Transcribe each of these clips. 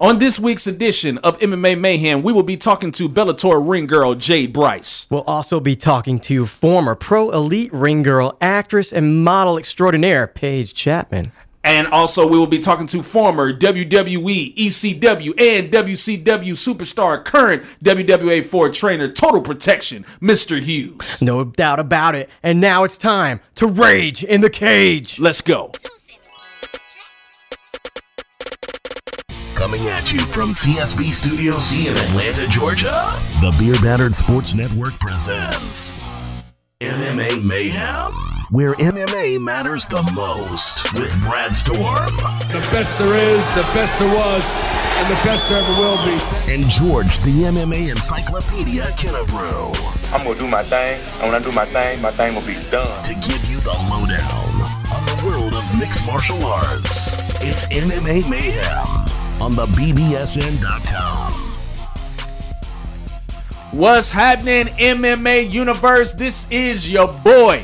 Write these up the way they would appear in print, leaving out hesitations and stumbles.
On this week's edition of MMA Mayhem, we will be talking to Bellator ring girl Jade Bryce. We'll also be talking to former Pro Elite ring girl, actress, and model extraordinaire Paige Chapman. And also we will be talking to former WWE, ECW, and WCW superstar, current WWA 4 trainer, Total Protection, Mr. Hughes. No doubt about it. And now it's time to rage in the cage. Let's go. Coming at you from CSB Studio C in Atlanta, Georgia, the Beer Battered Sports Network presents MMA Mayhem, where MMA matters the most with Brad Storm. The best there is, the best there was, and the best there ever will be. And George, the MMA Encyclopedia Kennebrew. I'm going to do my thing, and when I do my thing will be done. To give you the lowdown on the world of mixed martial arts, it's MMA Mayhem on the BBSN.com. What's happening, MMA Universe? This is your boy,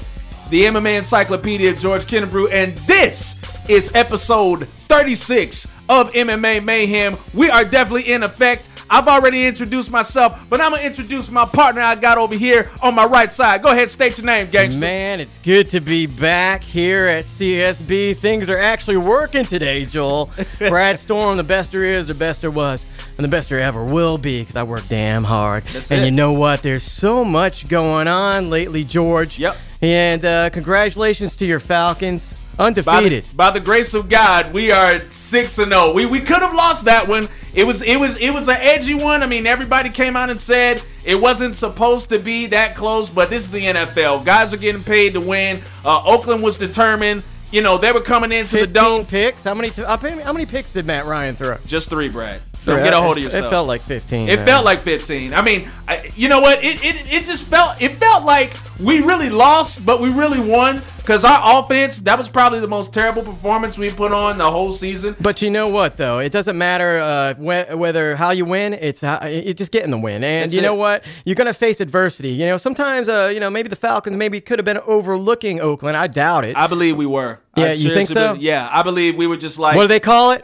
the MMA Encyclopedia, George Kennebrew, and this is episode 36 of MMA Mayhem. We are definitely in effect. I've already introduced myself, but I'm going to introduce my partner I got over here on my right side. Go ahead, state your name, gangster. Man, it's good to be back here at CSB. Things are actually working today, Joel. Brad Storm, the best there is, the best there was, and the best there ever will be, because I work damn hard. You know what? There's so much going on lately, George. Yep. And congratulations to your Falcons. Undefeated. By the grace of God, we are 6-0. We could have lost that one. It was an edgy one. I mean, everybody came out and said it wasn't supposed to be that close, but this is the NFL. Guys are getting paid to win. Oakland was determined. You know, they were coming into the dome. Picks. How many picks did Matt Ryan throw? Just 3, Brad. Don't get a hold of yourself. It felt like 15. It felt like 15. I mean, you know what? It just felt like we really lost, but we really won. Because our offense, that was probably the most terrible performance we put on the whole season. But you know what, though? It doesn't matter whether how you win. It's just getting the win. And you know what? You're going to face adversity. You know, sometimes, maybe the Falcons maybe could have been overlooking Oakland. I doubt it. I believe we were. Yeah, you think so? Yeah, I believe we were just like... What do they call it?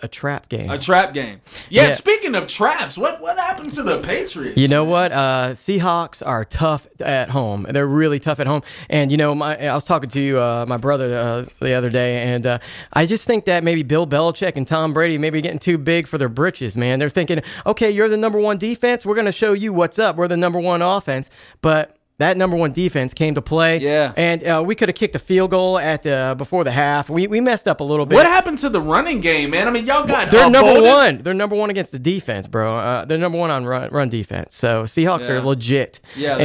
A trap game. A trap game. Yeah, speaking of traps, what happened to the Patriots? You know what? Seahawks are tough at home. They're really tough at home. And, I was talking to my brother the other day, and I just think that maybe Bill Belichick and Tom Brady maybe getting too big for their britches, man. They're thinking, okay, you're the number one defense. We're going to show you what's up. We're the number one offense. But that number one defense came to play. Yeah. And we could have kicked a field goal before the half. We messed up a little bit. What happened to the running game, man? I mean, y'all got They're number one. They're number one against the defense, bro. They're number one on run defense. So Seahawks are legit. Yeah,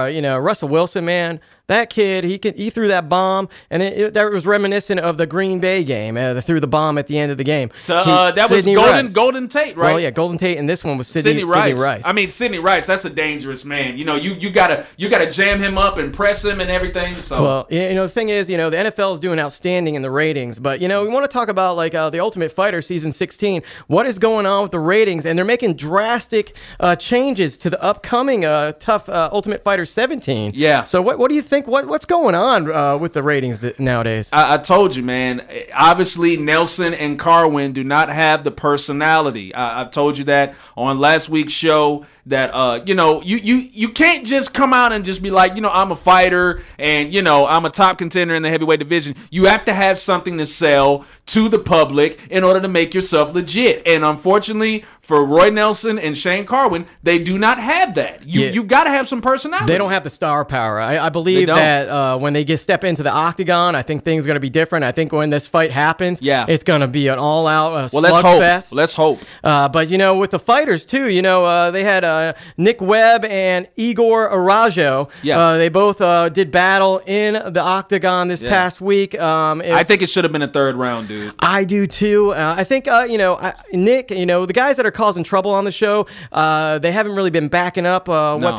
they are. Russell Wilson, man. That kid, he threw that bomb, and that was reminiscent of the Green Bay game. They threw the bomb at the end of the game. That was Golden Tate, right? Oh yeah, Golden Tate, and this one was Sidney Rice. I mean, Sidney Rice, that's a dangerous man. You know, you gotta jam him up and press him and everything. So well, the thing is, the NFL is doing outstanding in the ratings, but we want to talk about the Ultimate Fighter season 16. What is going on with the ratings? And they're making drastic changes to the upcoming tough Ultimate Fighter 17. Yeah. So what do you think? What's going on with the ratings nowadays? I told you, man. Obviously, Nelson and Carwin do not have the personality. I've told you that on last week's show. That you can't just come out and just be like, I'm a fighter and I'm a top contender in the heavyweight division. You have to have something to sell to the public in order to make yourself legit. And unfortunately, for Roy Nelson and Shane Carwin, they do not have that. You've got to have some personality. They don't have the star power. I believe that when they step into the octagon, I think things are going to be different. I think when this fight happens, it's going to be an all-out slugfest. Let's hope. But with the fighters too, they had Nick Webb and Igor Arajo. Yeah. They both did battle in the octagon this past week. I think it should have been a third round, dude. I do too. I think Nick, the guys that are causing trouble on the show, they haven't really been backing up what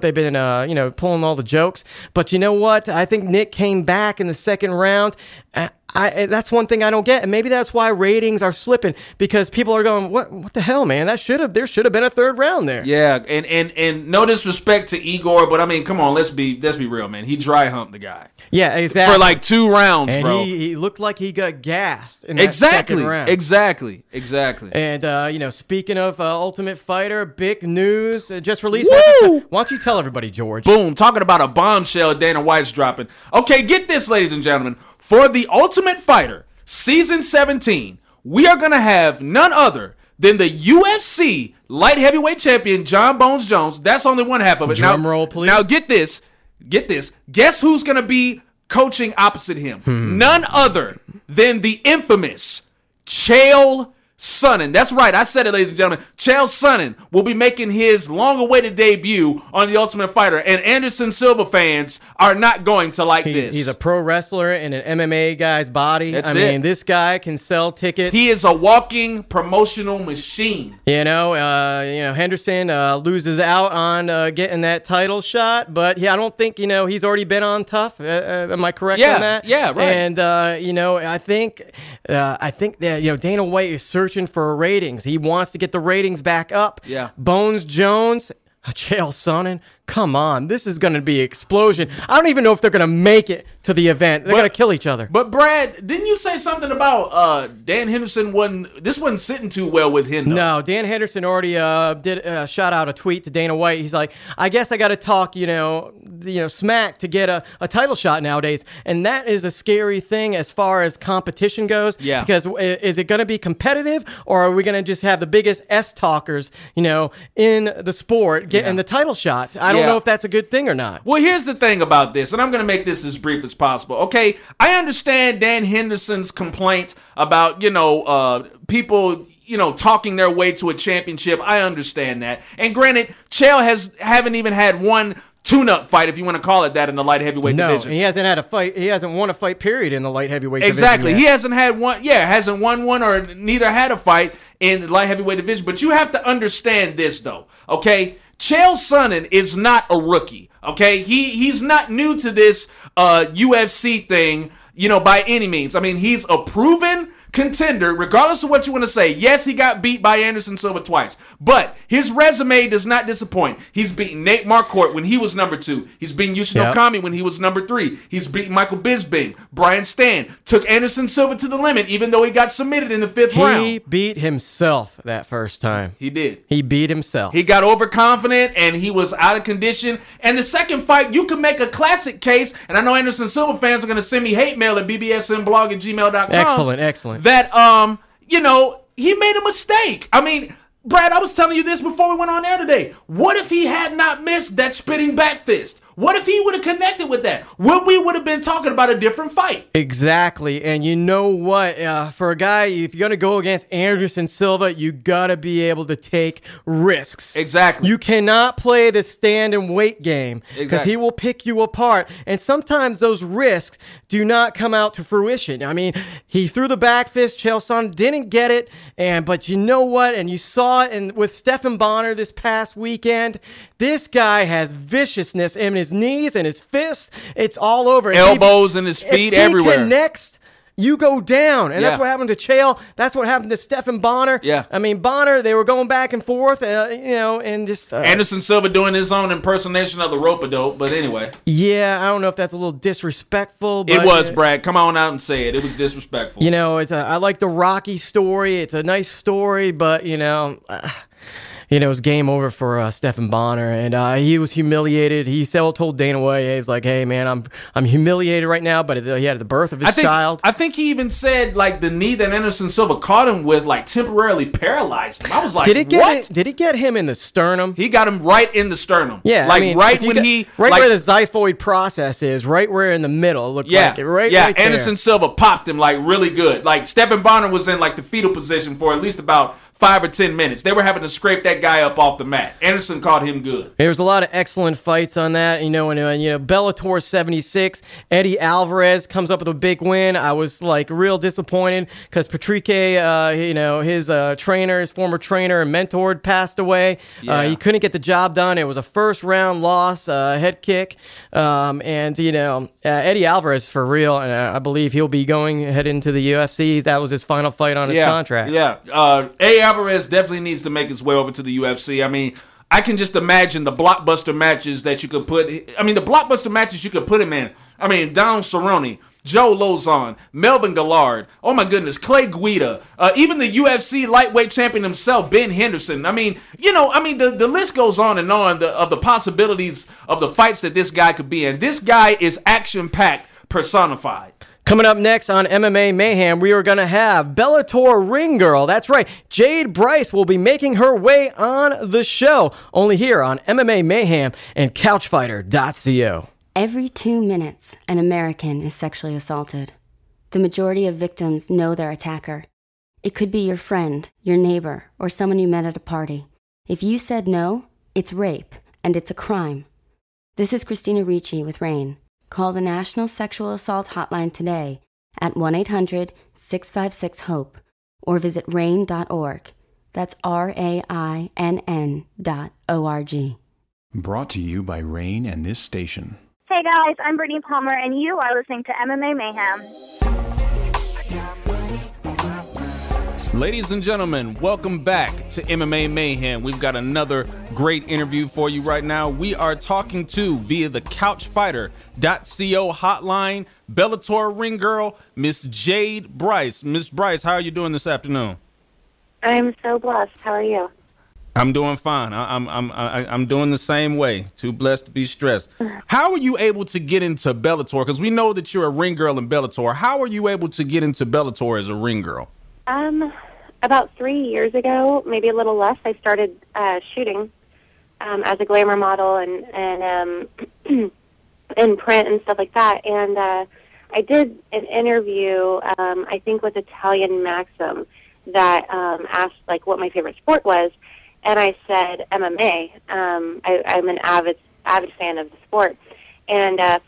they've been pulling all the jokes. But you know what? I think Nick came back in the second round. That's one thing I don't get, and maybe that's why ratings are slipping, because people are going, "What the hell, man? There should have been a third round there." Yeah, and no disrespect to Igor, but I mean, come on, let's be real, man. He dry humped the guy. Yeah, exactly. For like 2 rounds, and bro. He looked like he got gassed in that second round. Exactly. And speaking of Ultimate Fighter, big news just released. Woo! Why don't you tell everybody, George? Boom, talking about a bombshell Dana White's dropping. Okay, get this, ladies and gentlemen. For the Ultimate Fighter Season 17, we are going to have none other than the UFC light heavyweight champion, John Bones Jones. That's only one half of it. Drum roll, please. Now, get this. Guess who's going to be coaching opposite him? None other than the infamous Chael Sonnen. That's right. I said it, ladies and gentlemen. Chael Sonnen will be making his long-awaited debut on The Ultimate Fighter, and Anderson Silva fans are not going to like this. He's a pro wrestler in an MMA guy's body. I mean, this guy can sell tickets. He is a walking promotional machine. Henderson loses out on getting that title shot, but I don't think he's already been on Tough. Am I correct on that? Yeah, right. And I think that Dana White is searching for ratings. He wants to get the ratings back up. Yeah. Bones Jones, Chael Sonnen, come on. This is going to be an explosion. I don't even know if they're going to make it to the event. They're going to kill each other. But, Brad, didn't you say something about Dan Henderson wasn't sitting too well with him, though? No, Dan Henderson already shot out a tweet to Dana White. He's like, I guess I got to talk, smack to get a title shot nowadays. And that is a scary thing as far as competition goes. Yeah. Because is it going to be competitive, or are we going to just have the biggest S-talkers, in the sport getting the title shots? I don't know if that's a good thing or not. Well, here's the thing about this, and I'm going to make this as brief as possible. Okay, I understand Dan Henderson's complaint about, people, talking their way to a championship. I understand that. And granted, Chael haven't even had one tune-up fight, if you want to call it that, in the light heavyweight division. No, he hasn't had a fight. He hasn't won a fight, period, in the light heavyweight division. Exactly. He hasn't had one. Yeah, hasn't won one or neither had a fight in the light heavyweight division. But you have to understand this, though, okay? Chael Sonnen is not a rookie, okay? He's not new to this UFC thing, by any means. I mean, he's a proven contender, regardless of what you want to say. Yes, he got beat by Anderson Silva twice, but his resume does not disappoint. He's beaten Nate Marquardt when he was number 2. He's beaten Yushin Okami when he was number 3. He's beaten Michael Bisping. Brian Stan took Anderson Silva to the limit, even though he got submitted in the 5th round. He beat himself that first time. He did. He beat himself. He got overconfident, and he was out of condition. And the second fight, you can make a classic case, and I know Anderson Silva fans are going to send me hate mail at bbsnblog@gmail.com. Excellent. That, he made a mistake. I mean, Brad, I was telling you this before we went on air today. What if he had not missed that spinning back fist? What if he would have connected with that? We would have been talking about a different fight. Exactly. And you know what? For a guy, if you're going to go against Anderson Silva, you got to be able to take risks. Exactly. You cannot play the stand and wait game, because he will pick you apart. And sometimes those risks do not come out to fruition. I mean, he threw the back fist. Chael Sonnen didn't get it. But you know what? And you saw it with Stephan Bonner this past weekend. This guy has viciousness in his knees and his fists. It's all over. Elbows and his feet everywhere. If he connects, you go down. And that's what happened to Chael. That's what happened to Stephan Bonner. Yeah. I mean, Bonner, they were going back and forth, and just... Anderson Silva doing his own impersonation of the rope-a-dope, but anyway. Yeah, I don't know if that's a little disrespectful. But it was, Brad. Come on out and say it. It was disrespectful. I like the Rocky story. It's a nice story, but, it was game over for Stephan Bonner, and he was humiliated. He told Dana White, he's like, "Hey, man, I'm humiliated right now," but he had the birth of his child. I think he even said, like, the knee that Anderson Silva caught him with, like, temporarily paralyzed him. I was like, Did he get him in the sternum? He got him right in the sternum. Yeah. Like, where the xiphoid process is, right where in the middle, it looked like it. Right there. Anderson Silva popped him, like, really good. Like, Stephan Bonner was in, like, the fetal position for at least about 5 or 10 minutes. They were having to scrape that guy up off the mat. Anderson caught him good. There was a lot of excellent fights on that. Bellator 76, Eddie Alvarez comes up with a big win. I was like real disappointed because Patrick, his trainer, his former trainer and mentor, passed away. Yeah. He couldn't get the job done. It was a first round loss, head kick, Eddie Alvarez for real, and I believe he'll be head into the UFC. That was his final fight on his contract. Yeah, Eddie Alvarez definitely needs to make his way over to the UFC. I mean, I can just imagine the blockbuster matches that you could put. I mean, the blockbuster matches you could put him in. I mean, Don Cerrone, Joe Lozon, Melvin Gillard, oh my goodness, Clay Guida, even the UFC lightweight champion himself, Ben Henderson. I mean, the list goes on and on of the possibilities of the fights that this guy could be in. This guy is action-packed personified. Coming up next on MMA Mayhem, we are going to have Bellator ring girl. That's right, Jade Bryce will be making her way on the show. Only here on MMA Mayhem and CouchFighter.co. Every 2 minutes, an American is sexually assaulted. The majority of victims know their attacker. It could be your friend, your neighbor, or someone you met at a party. If you said no, it's rape, and it's a crime. This is Christina Ricci with RAINN. Call the National Sexual Assault Hotline today at 1-800-656-HOPE or visit RAINN.org. That's RAINN.org. Brought to you by RAINN and this station. Hey guys, I'm Brittany Palmer, and you are listening to MMA Mayhem. Ladies and gentlemen, welcome back to MMA Mayhem. We've got another great interview for you right now. We are talking to, via the CouchFighter.co hotline, Bellator ring girl, Miss Jade Bryce. Miss Bryce, how are you doing this afternoon? I'm so blessed. How are you? I'm doing fine. I'm doing the same way. Too blessed to be stressed. How are you able to get into Bellator? Because we know that you're a ring girl in Bellator. How are you able to get into Bellator as a ring girl? About 3 years ago, maybe a little less, I started shooting as a glamour model and in print and stuff like that. And I did an interview, I think with Italian Maxim, that asked like what my favorite sport was, and I said MMA. I'm an avid fan of the sport, and the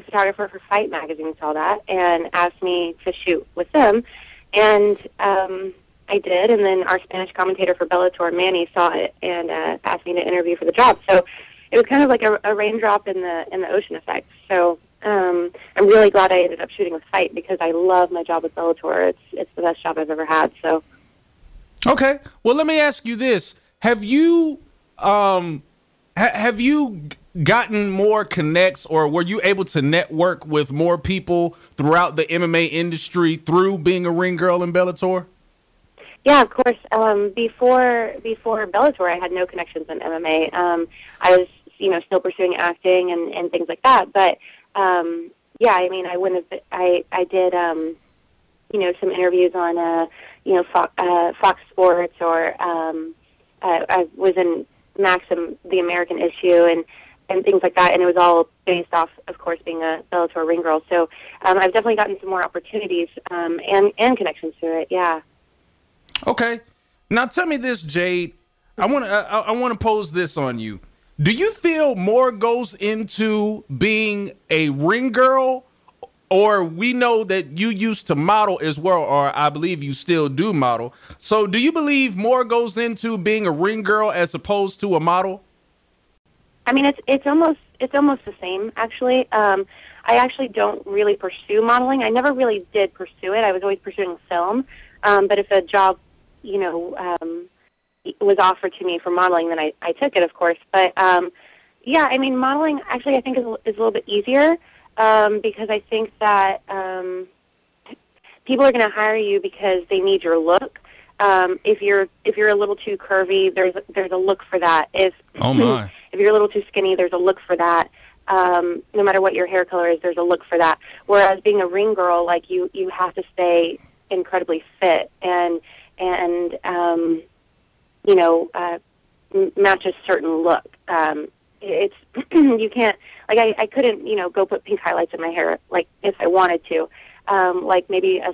photographer for Fight Magazine saw that and asked me to shoot with them, and I did. And then our Spanish commentator for Bellator, Manny, saw it and asked me to interview for the job. So it was kind of like a raindrop in the ocean effect. So I'm really glad I ended up shooting with Fight because I love my job with Bellator. It's the best job I've ever had. So. Okay. Well, let me ask you this. Have you gotten more connects, or were you able to network with more people throughout the MMA industry through being a ring girl in Bellator? Yeah, of course. Before Bellator, I had no connections in MMA. I was, still pursuing acting and things like that. But yeah, I mean, I wouldn't have. I did, some interviews on, Fox Sports, or I was in Maxim, the American issue, and things like that. And it was all based off, of course, being a Bellator ring girl. So I've definitely gotten some more opportunities and connections to it. Yeah. Okay. Now tell me this, Jade. I want to pose this on you. Do you feel more goes into being a ring girl, or we know that you used to model as well, or I believe you still do model. So do you believe more goes into being a ring girl as opposed to a model? I mean, it's almost the same, actually. I actually don't really pursue modeling. I never really did pursue it. I was always pursuing film. But if a job, was offered to me for modeling, then I took it, of course. But yeah, I mean, modeling actually I think is a little bit easier. Because I think that people are going to hire you because they need your look. If you're a little too curvy, there's a look for that. If you're a little too skinny, there's a look for that. No matter what your hair color is, there's a look for that. Whereas being a ring girl, like you have to stay incredibly fit and match a certain look. It's you can't, like, I couldn't, go put pink highlights in my hair, like, if I wanted to, like maybe a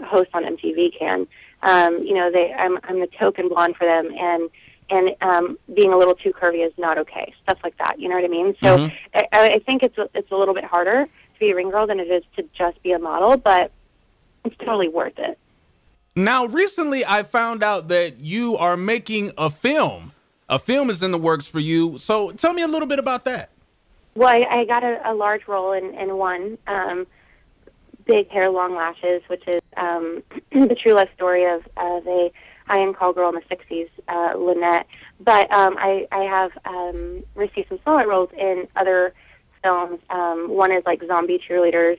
host on MTV can. I'm the token blonde for them, and being a little too curvy is not okay. Stuff like that, you know what I mean? So I think it's a little bit harder to be a ring girl than it is to just be a model, but it's totally worth it. Now, recently I found out that you are making a film. A film is in the works for you. So tell me a little bit about that. Well, I got a large role in one, big hair, long lashes, which is the true life story of a high-end call girl in the 60s, Lynette. But I have received some smaller roles in other films. One is like Zombie Cheerleaders,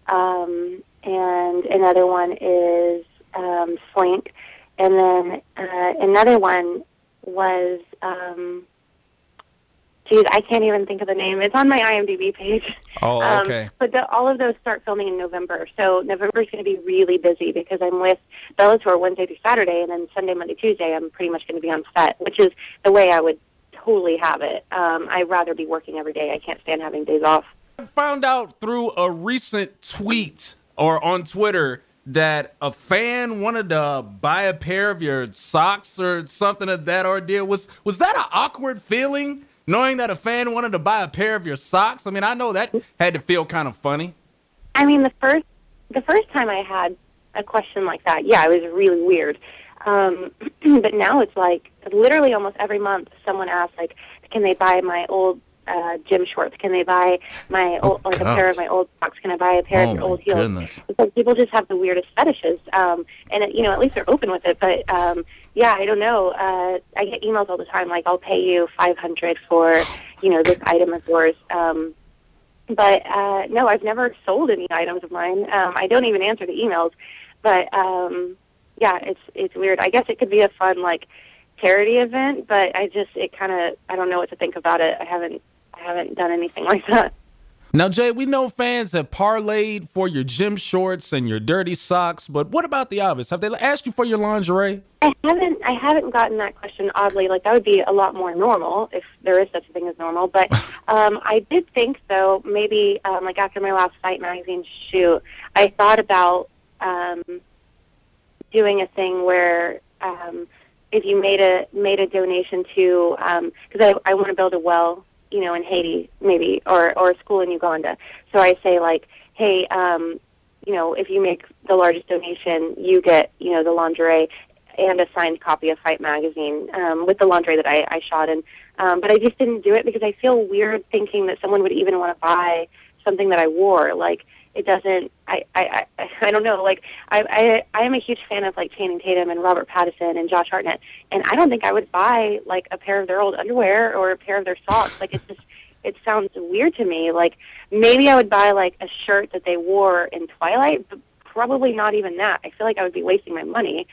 and another one is Slink. And then another one was... I can't even think of the name. It's on my IMDb page. Oh, okay. But all of those start filming in November. So November is going to be really busy because I'm with Bellator Wednesday through Saturday, and then Sunday, Monday, Tuesday, I'm pretty much going to be on set, which is the way I would totally have it. I'd rather be working every day. I can't stand having days off. I found out through a recent tweet or on Twitter that a fan wanted to buy a pair of your socks or something of that ordeal. Was that an awkward feeling? Knowing that a fan wanted to buy a pair of your socks? I mean, I know that had to feel kind of funny. I mean, the first time I had a question like that, yeah, it was really weird. But now it's like literally almost every month someone asks, like, can they buy my old gym shorts? Can they buy my old, like a pair of my old socks? Can I buy a pair of your old heels? Goodness. It's like people just have the weirdest fetishes, and at least they're open with it. But yeah, I don't know. I get emails all the time, like I'll pay you $500 for this item of yours. But no, I've never sold any items of mine. I don't even answer the emails. But yeah, it's weird. I guess it could be a fun like charity event, but I don't know what to think about it. I haven't done anything like that. Now, Jade, we know fans have parlayed for your gym shorts and your dirty socks, but what about the obvious? Have they asked you for your lingerie? I haven't gotten that question, oddly. Like, that would be a lot more normal, if there is such a thing as normal. But I did think, though, maybe, like after my last Fight Magazine shoot, I thought about doing a thing where if you made a donation to, because I want to build a well, in Haiti, maybe, or a school in Uganda. So I say, like, hey, if you make the largest donation, you get, the lingerie and a signed copy of Fight Magazine with the lingerie that I shot in. But I just didn't do it because I feel weird thinking that someone would even want to buy something that I wore. Like, it doesn't, I don't know, like, I am a huge fan of, like, Channing Tatum and Robert Pattinson and Josh Hartnett, and I don't think I would buy, like, a pair of their old underwear or a pair of their socks. Like, it sounds weird to me. Like, maybe I would buy, like, a shirt that they wore in Twilight, but probably not even that. I feel like I would be wasting my money.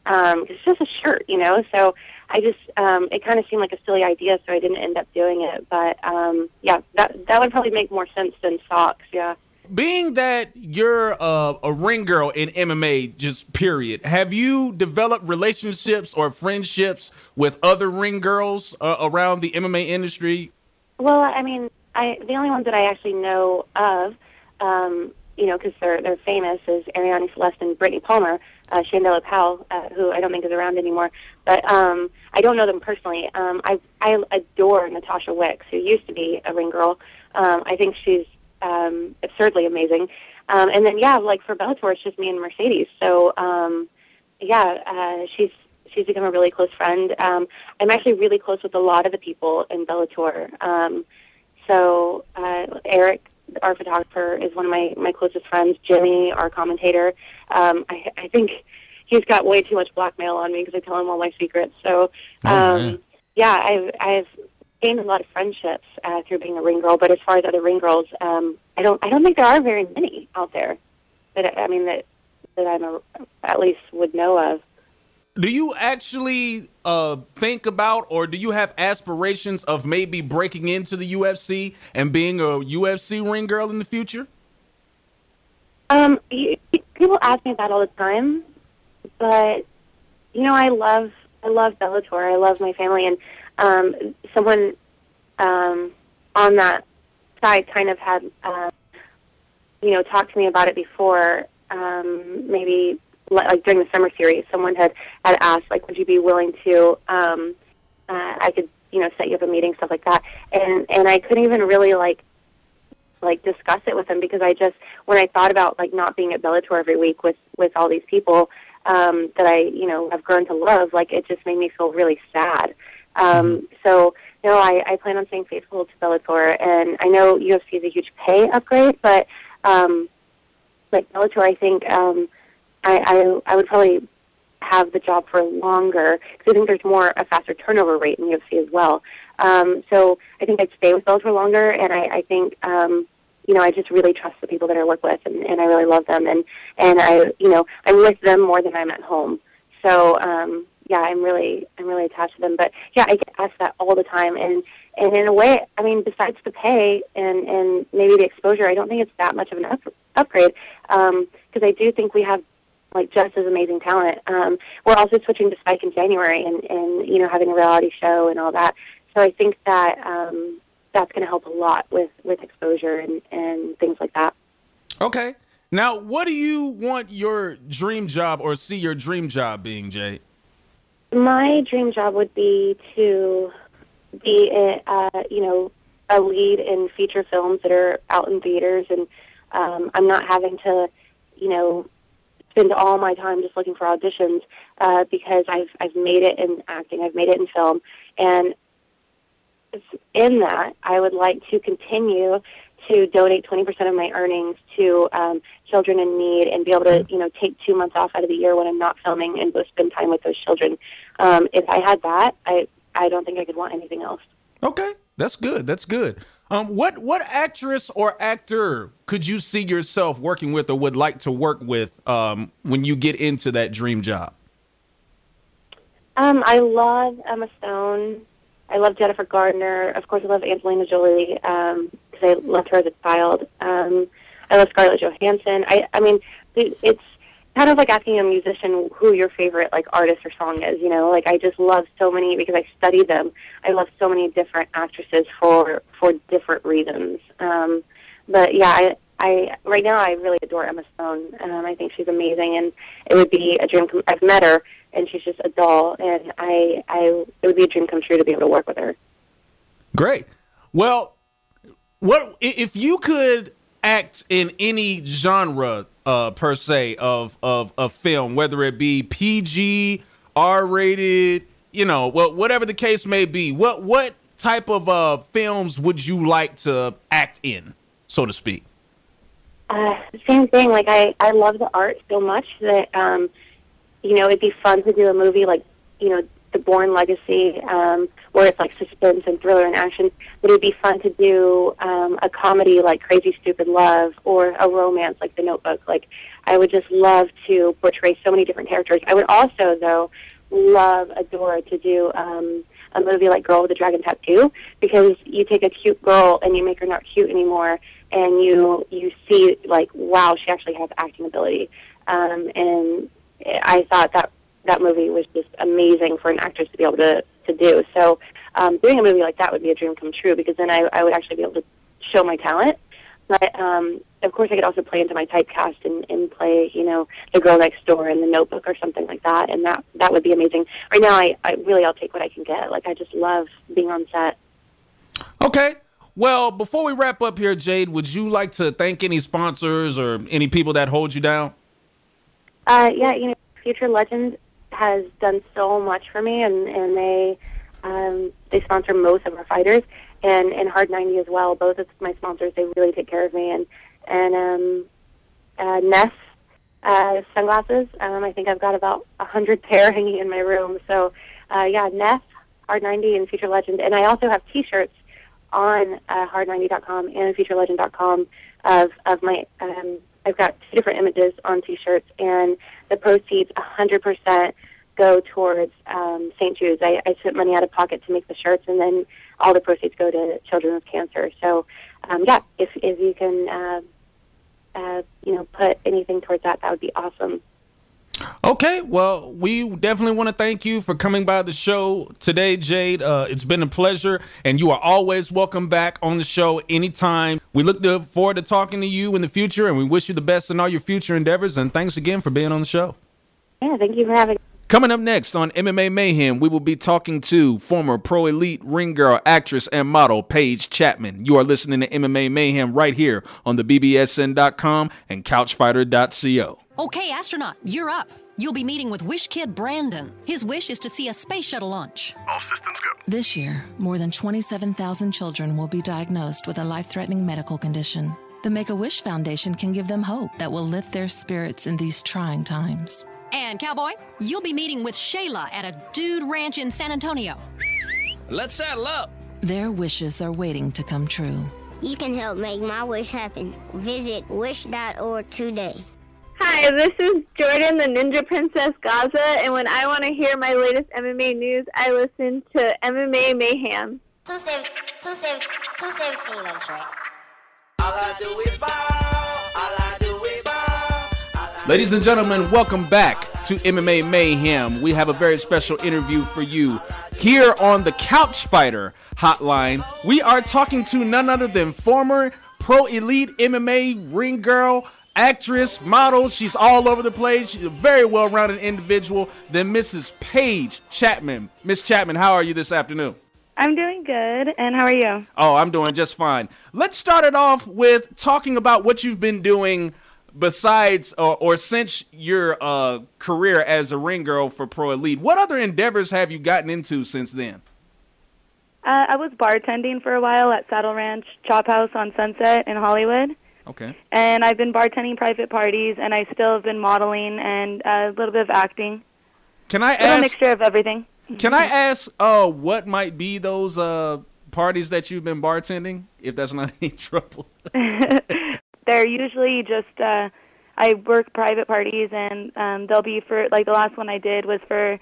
It's just a shirt, so I just, it kind of seemed like a silly idea, so I didn't end up doing it. But, yeah, that would probably make more sense than socks, yeah. Being that you're a ring girl in MMA, just period, have you developed relationships or friendships with other ring girls around the MMA industry? Well, I mean, the only ones that I actually know of, because they're famous, is Ariane Celeste and Brittany Palmer, Chandela Powell, who I don't think is around anymore. But I don't know them personally. I adore Natasha Wicks, who used to be a ring girl. I think she's absurdly amazing. And then, yeah, like for Bellator, it's just me and Mercedes. So, she's become a really close friend. I'm actually really close with a lot of the people in Bellator. Eric, our photographer, is one of my closest friends. Jimmy, our commentator. I think he's got way too much blackmail on me because I tell him all my secrets. So, I've gained a lot of friendships through being a ring girl. But as far as other ring girls, I don't think there are very many out there that I at least would know of. Do you actually think about, or do you have aspirations of maybe breaking into the UFC and being a UFC ring girl in the future? People ask me that all the time, but I love Bellator. I love my family, and someone on that side kind of had talked to me about it before. Maybe like during the summer series, someone had asked, like, would you be willing to? I could set you up a meeting, stuff like that, and I couldn't even really like discuss it with them because when I thought about like not being at Bellator every week with all these people that I have grown to love, like it just made me feel really sad. So, no, I plan on staying faithful to Bellator, and I know UFC is a huge pay upgrade, but like Bellator, I think I would probably have the job for longer because I think there's a faster turnover rate in UFC as well. So I think I'd stay with Bellator longer, and I think I just really trust the people that I work with, and I really love them, and I'm with them more than I'm at home. So I'm really attached to them. But yeah, I get asked that all the time, and in a way, I mean, besides the pay and maybe the exposure, I don't think it's that much of an upgrade because I do think we have like just as amazing talent. We're also switching to Spike in January, and having a reality show and all that. So I think that that's going to help a lot with exposure and things like that. Okay. Now, what do you want your dream job or see your dream job being, Jade? My dream job would be to be a lead in feature films that are out in theaters, and I'm not having to, spend all my time just looking for auditions because I've made it in acting, I've made it in film, and in that I would like to continue to donate 20% of my earnings to children in need and be able to, take 2 months off out of the year when I'm not filming and go spend time with those children. If I had that, I don't think I could want anything else. Okay, that's good. That's good. What actress or actor could you see yourself working with or would like to work with when you get into that dream job? I love Emma Stone. I love Jennifer Gardner. Of course, I love Angelina Jolie because I loved her as a child. I love Scarlett Johansson. I mean, it's kind of like asking a musician who your favorite artist or song is. I just love so many because I study them. I love so many different actresses for different reasons. But yeah, I right now I really adore Emma Stone. I think she's amazing, and it would be a dream. I've met her, and she's just a doll, and it would be a dream come true to be able to work with her. Great. Well, what if you could act in any genre per se of film, whether it be PG, R-rated, whatever the case may be? What type of films would you like to act in, so to speak? Same thing. I love the art so much that it'd be fun to do a movie like The Bourne Legacy, where it's suspense and thriller and action. But it'd be fun to do a comedy like Crazy Stupid Love, or a romance like The Notebook. I would just love to portray so many different characters. I would also, though, adore to do a movie like Girl with a Dragon Tattoo, because you take a cute girl and you make her not cute anymore, and you see wow, she actually has acting ability. And I thought that movie was just amazing for an actress to be able to do. So doing a movie like that would be a dream come true, because then I would actually be able to show my talent. But of course, I could also play into my typecast and play, the girl next door in The Notebook or something like that, and that would be amazing. Right now, I'll take what I can get. I just love being on set. Okay. Well, before we wrap up here, Jade, would you like to thank any sponsors or any people that hold you down? Yeah, Future Legend has done so much for me, and they sponsor most of our fighters, and Hard 90 as well. Both of my sponsors, they really take care of me, and Ness sunglasses. I think I've got about 100 pair hanging in my room. So yeah, Ness, Hard 90, and Future Legend, and I also have T-shirts on hard90.com and futurelegend.com of my. I've got 2 different images on T-shirts, and the proceeds 100% go towards St. Jude's. I spent money out of pocket to make the shirts, and then all the proceeds go to children with cancer. So, yeah, if you can, put anything towards that, that would be awesome. Okay, well, we definitely want to thank you for coming by the show today, Jade. It's been a pleasure, and you are always welcome back on the show anytime. We look forward to talking to you in the future, and we wish you the best in all your future endeavors, and thanks again for being on the show. Yeah, thank you for having me. Coming up next on MMA Mayhem, we will be talking to former Pro Elite ring girl, actress, and model Paige Chapman. You are listening to MMA Mayhem right here on the BBSN.com and CouchFighter.co. Okay, astronaut, you're up. You'll be meeting with Wish Kid Brandon. His wish is to see a space shuttle launch. All systems go. This year, more than 27,000 children will be diagnosed with a life-threatening medical condition. The Make-A-Wish Foundation can give them hope that will lift their spirits in these trying times. And, Cowboy, you'll be meeting with Shayla at a dude ranch in San Antonio. Let's saddle up. Their wishes are waiting to come true. You can help make my wish happen. Visit wish.org today. Hi, this is Jordan, the Ninja Princess Gaza, and when I want to hear my latest MMA news, I listen to MMA Mayhem. 217 on track. All I do is ball. All I do is ball. Ladies and gentlemen, welcome back to MMA Mayhem. We have a very special interview for you here on the Couch Fighter Hotline. We are talking to none other than former Pro Elite MMA ring girl, actress, model. She's all over the place. She's a very well-rounded individual than Mrs. Paige Chapman. Miss Chapman, how are you this afternoon? I'm doing good, and how are you? Oh, I'm doing just fine. Let's start it off with talking about what you've been doing besides or since your career as a ring girl for Pro Elite. What other endeavors have you gotten into since then? I was bartending for a while at Saddle Ranch Chop House on Sunset in Hollywood. Okay. And I've been bartending private parties, and I still have been modeling and a little bit of acting. Can I ask? A mixture of everything. Can I ask what might be those parties that you've been bartending, if that's not any trouble? They're usually just, I work private parties, and they'll be for, like the last one I did was for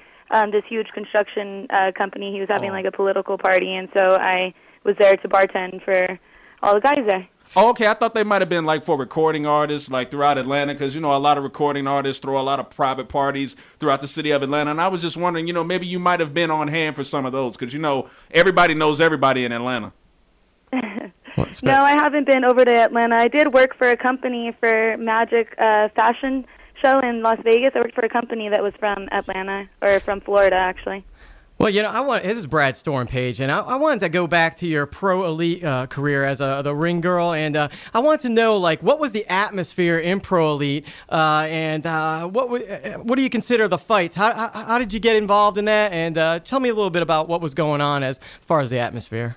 this huge construction company. He was having like a political party, and so I was there to bartend for all the guys there. Oh, okay. I thought they might have been like for recording artists like throughout Atlanta because, you know, a lot of recording artists throw a lot of private parties throughout the city of Atlanta. And I was just wondering, you know, maybe you might have been on hand for some of those because, you know, everybody knows everybody in Atlanta. No, I haven't been over to Atlanta. I did work for a company for Magic Fashion Show in Las Vegas. I worked for a company that was from Atlanta, or from Florida, actually. Well, you know, this is Brad Storm, Paige, and I wanted to go back to your Pro Elite career as the ring girl, and I wanted to know, like, what was the atmosphere in Pro Elite, and what do you consider the fights? How did you get involved in that? And tell me a little bit about what was going on as far as the atmosphere.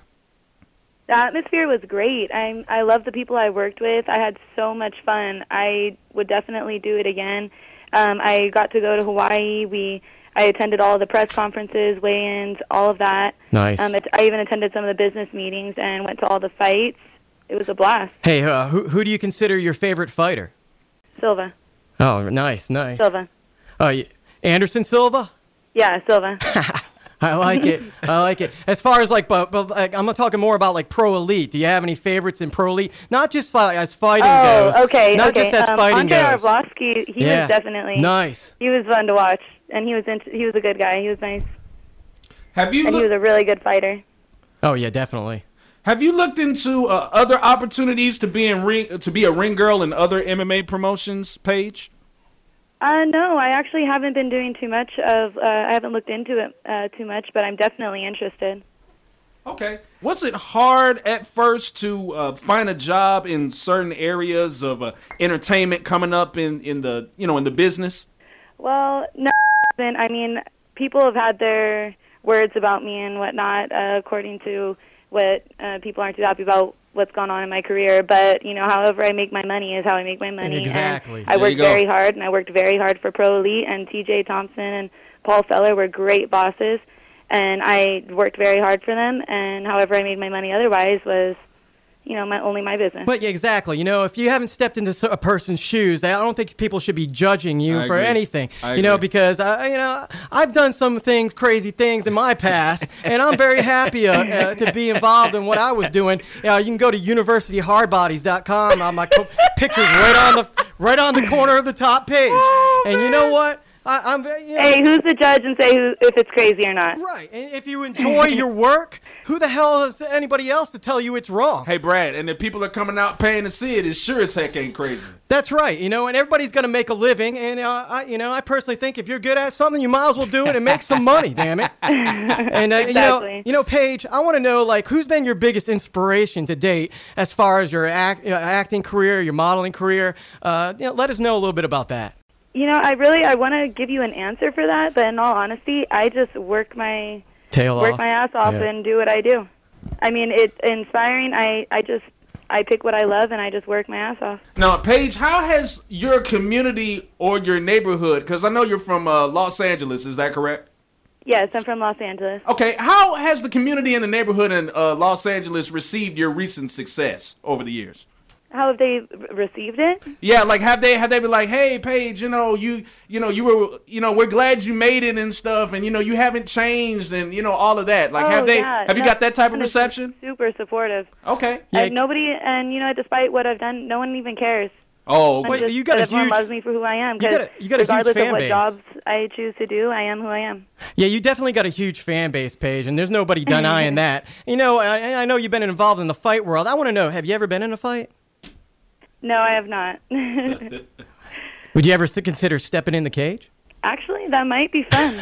The atmosphere was great. I love the people I worked with. I had so much fun. I would definitely do it again. I got to go to Hawaii. I attended all the press conferences, weigh-ins, all of that. Nice. I even attended some of the business meetings and went to all the fights. It was a blast. Hey, who do you consider your favorite fighter? Silva. Oh, nice. Silva. Oh, Anderson Silva? Yeah, Silva. I like it. As far as like, but I'm talking more about like Pro Elite. Do you have any favorites in Pro Elite? Not just as fighting goes. Okay. Not just as fighting Andre goes. Arlovsky, he was definitely nice. He was fun to watch, and he was a good guy. He was nice. He was a really good fighter. Oh yeah, definitely. Have you looked into other opportunities to be a ring girl in other MMA promotions, Paige? No, I actually haven't been doing too much of. I haven't looked into it too much, but I'm definitely interested. Okay. Was it hard at first to find a job in certain areas of entertainment coming up in the business? Well, no. I mean, people have had their words about me and whatnot, according to what people aren't too happy about what's gone on in my career. But, you know, however I make my money is how I make my money. Exactly. And I worked very hard, and I worked very hard for Pro Elite, and TJ Thompson and Paul Feller were great bosses, and I worked very hard for them, and however I made my money otherwise was, you know, only my business. But yeah, exactly. You know, if you haven't stepped into a person's shoes, I don't think people should be judging you for anything. You know, because I've done some crazy things in my past, and I'm very happy to be involved in what I was doing. You can go to universityhardbodies.com. My picture's right on the corner of the top page. And you know what? Hey, who's the judge and say if it's crazy or not? Right. And if you enjoy your work, who the hell is anybody else to tell you it's wrong? Hey, Brad, and if people are coming out paying to see it, it sure as heck ain't crazy. That's right. You know, and everybody's going to make a living. And, I personally think if you're good at something, you might as well do it and make some money, damn it. And, exactly. Paige, I want to know, like, who's been your biggest inspiration to date as far as your acting career, your modeling career? Let us know a little bit about that. You know, I want to give you an answer for that, but in all honesty, I just work my work my ass off and do what I do. I mean, it's inspiring. I pick what I love, and I just work my ass off. Now, Paige, how has your community or your neighborhood, because I know you're from Los Angeles, is that correct? Yes, I'm from Los Angeles. Okay, how has the community in the neighborhood in Los Angeles received your recent success over the years? How have they received it? Yeah, like have they been like, hey, Paige, we're glad you made it and stuff, and you haven't changed and all of that. Like, have you got that type of reception? Super supportive. Okay. Yeah. Nobody, and despite what I've done, no one even cares. Oh, wait, you got a everyone huge. loves me for who I am. You got a huge regardless fan of what base. jobs I choose to do, I am who I am. Yeah, you definitely got a huge fan base, Paige, and there's nobody denying that. I know you've been involved in the fight world. I want to know, have you ever been in a fight? No, I have not. Would you ever consider stepping in the cage? Actually, that might be fun.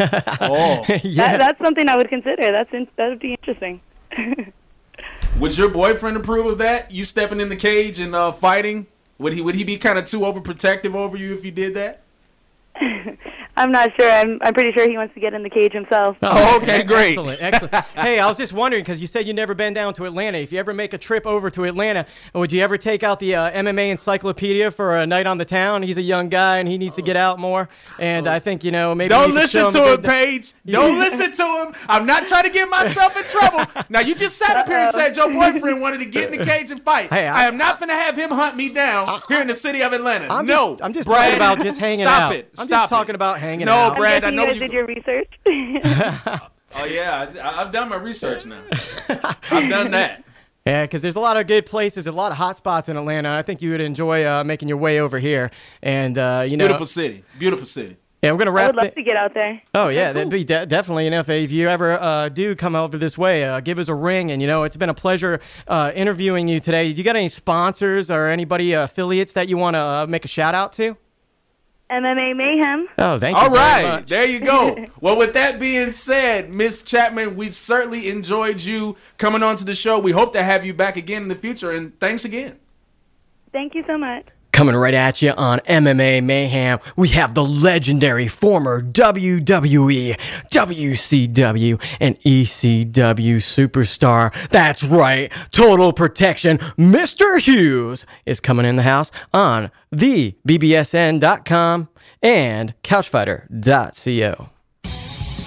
Yeah. That's something I would consider. That would be interesting. Would your boyfriend approve of that? You stepping in the cage and fighting? Would he be kind of too overprotective over you if you did that? I'm not sure. I'm pretty sure he wants to get in the cage himself. Oh, okay, great. Excellent. Hey, I was just wondering, because you said you'd never been down to Atlanta. If you ever make a trip over to Atlanta, would you ever take out the MMA Encyclopedia for a night on the town? He's a young guy, and he needs to get out more. And I think, maybe... Don't listen to him, Paige. Don't listen to him. I'm not trying to get myself in trouble. Now, you just sat up here and said your boyfriend wanted to get in the cage and fight. Hey, I am not going to have him hunt me down here in the city of Atlanta. I'm just Brad, talking about just hanging stop out. It. I'm Stop just it. talking about hanging no, out. Brad, I know you guys did your research. Oh, yeah, I've done my research now. I've done that. Yeah, because there's a lot of good places, a lot of hot spots in Atlanta. I think you would enjoy making your way over here. And beautiful city. Beautiful city. Yeah, we're gonna wrap. I would love to get out there. Oh yeah, that'd be definitely. If you ever do come over this way, give us a ring. And it's been a pleasure interviewing you today. You got any sponsors or anybody affiliates that you want to make a shout out to? MMA Mayhem. Oh, thank you. All right, very much. there you go. Well, with that being said, Miss Chapman, we certainly enjoyed you coming on to the show. We hope to have you back again in the future, and thanks again. Thank you so much. Coming right at you on MMA Mayhem, we have the legendary former WWE, WCW, and ECW superstar. That's right, Total Protection. Mr. Hughes is coming in the house on the BBSN.com and Couchfighter.co.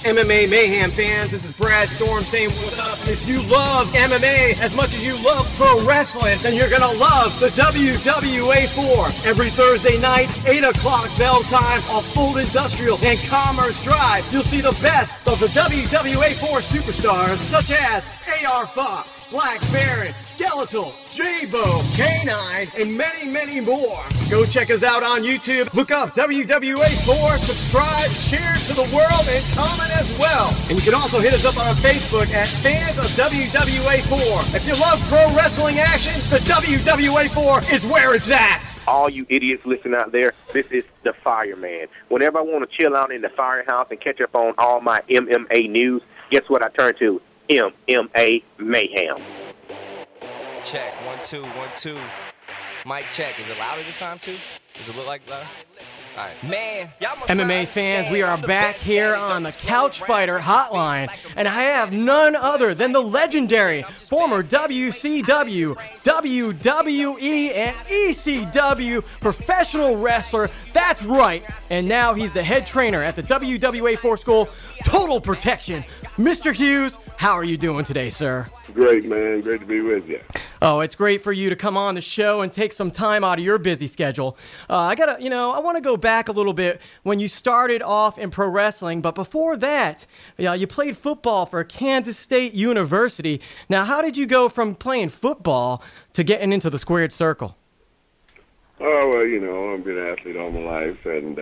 MMA Mayhem fans, this is Brad Storm saying what's up. If you love MMA as much as you love pro wrestling, then you're going to love the WWA 4. Every Thursday night, 8 o'clock bell time off Full Industrial and Commerce Drive. You'll see the best of the WWA 4 superstars such as AR Fox, Black Baron, Skeletal, J-Bo, K9, and many, many more. Go check us out on YouTube. Look up WWA 4, subscribe, share to the world, and comment as well. And you can also hit us up on Facebook at Fans of WWA 4. If you love pro wrestling action, the WWA 4 is where it's at. All you idiots listening out there, this is the Fireman. Whenever I want to chill out in the firehouse and catch up on all my MMA news, guess what I turn to? MMA Mayhem. Check, 1 2 1 2. Mic check. Is it louder this time too? Does it look like louder? All right. Man, MMA fans, we are back here on the Couch Fighter Hotline, and I have none other than the legendary former WCW, WWE, and ECW professional wrestler. That's right, and now he's the head trainer at the WWA 4 school, Total Protection. Mr. Hughes, how are you doing today, sir? Great, man. Great to be with you. Oh, it's great for you to come on the show and take some time out of your busy schedule. I want to go back a little bit when you started off in pro wrestling, but before that, you played football for Kansas State University. Now, how did you go from playing football to getting into the squared circle? Oh, well, I've been an athlete all my life, and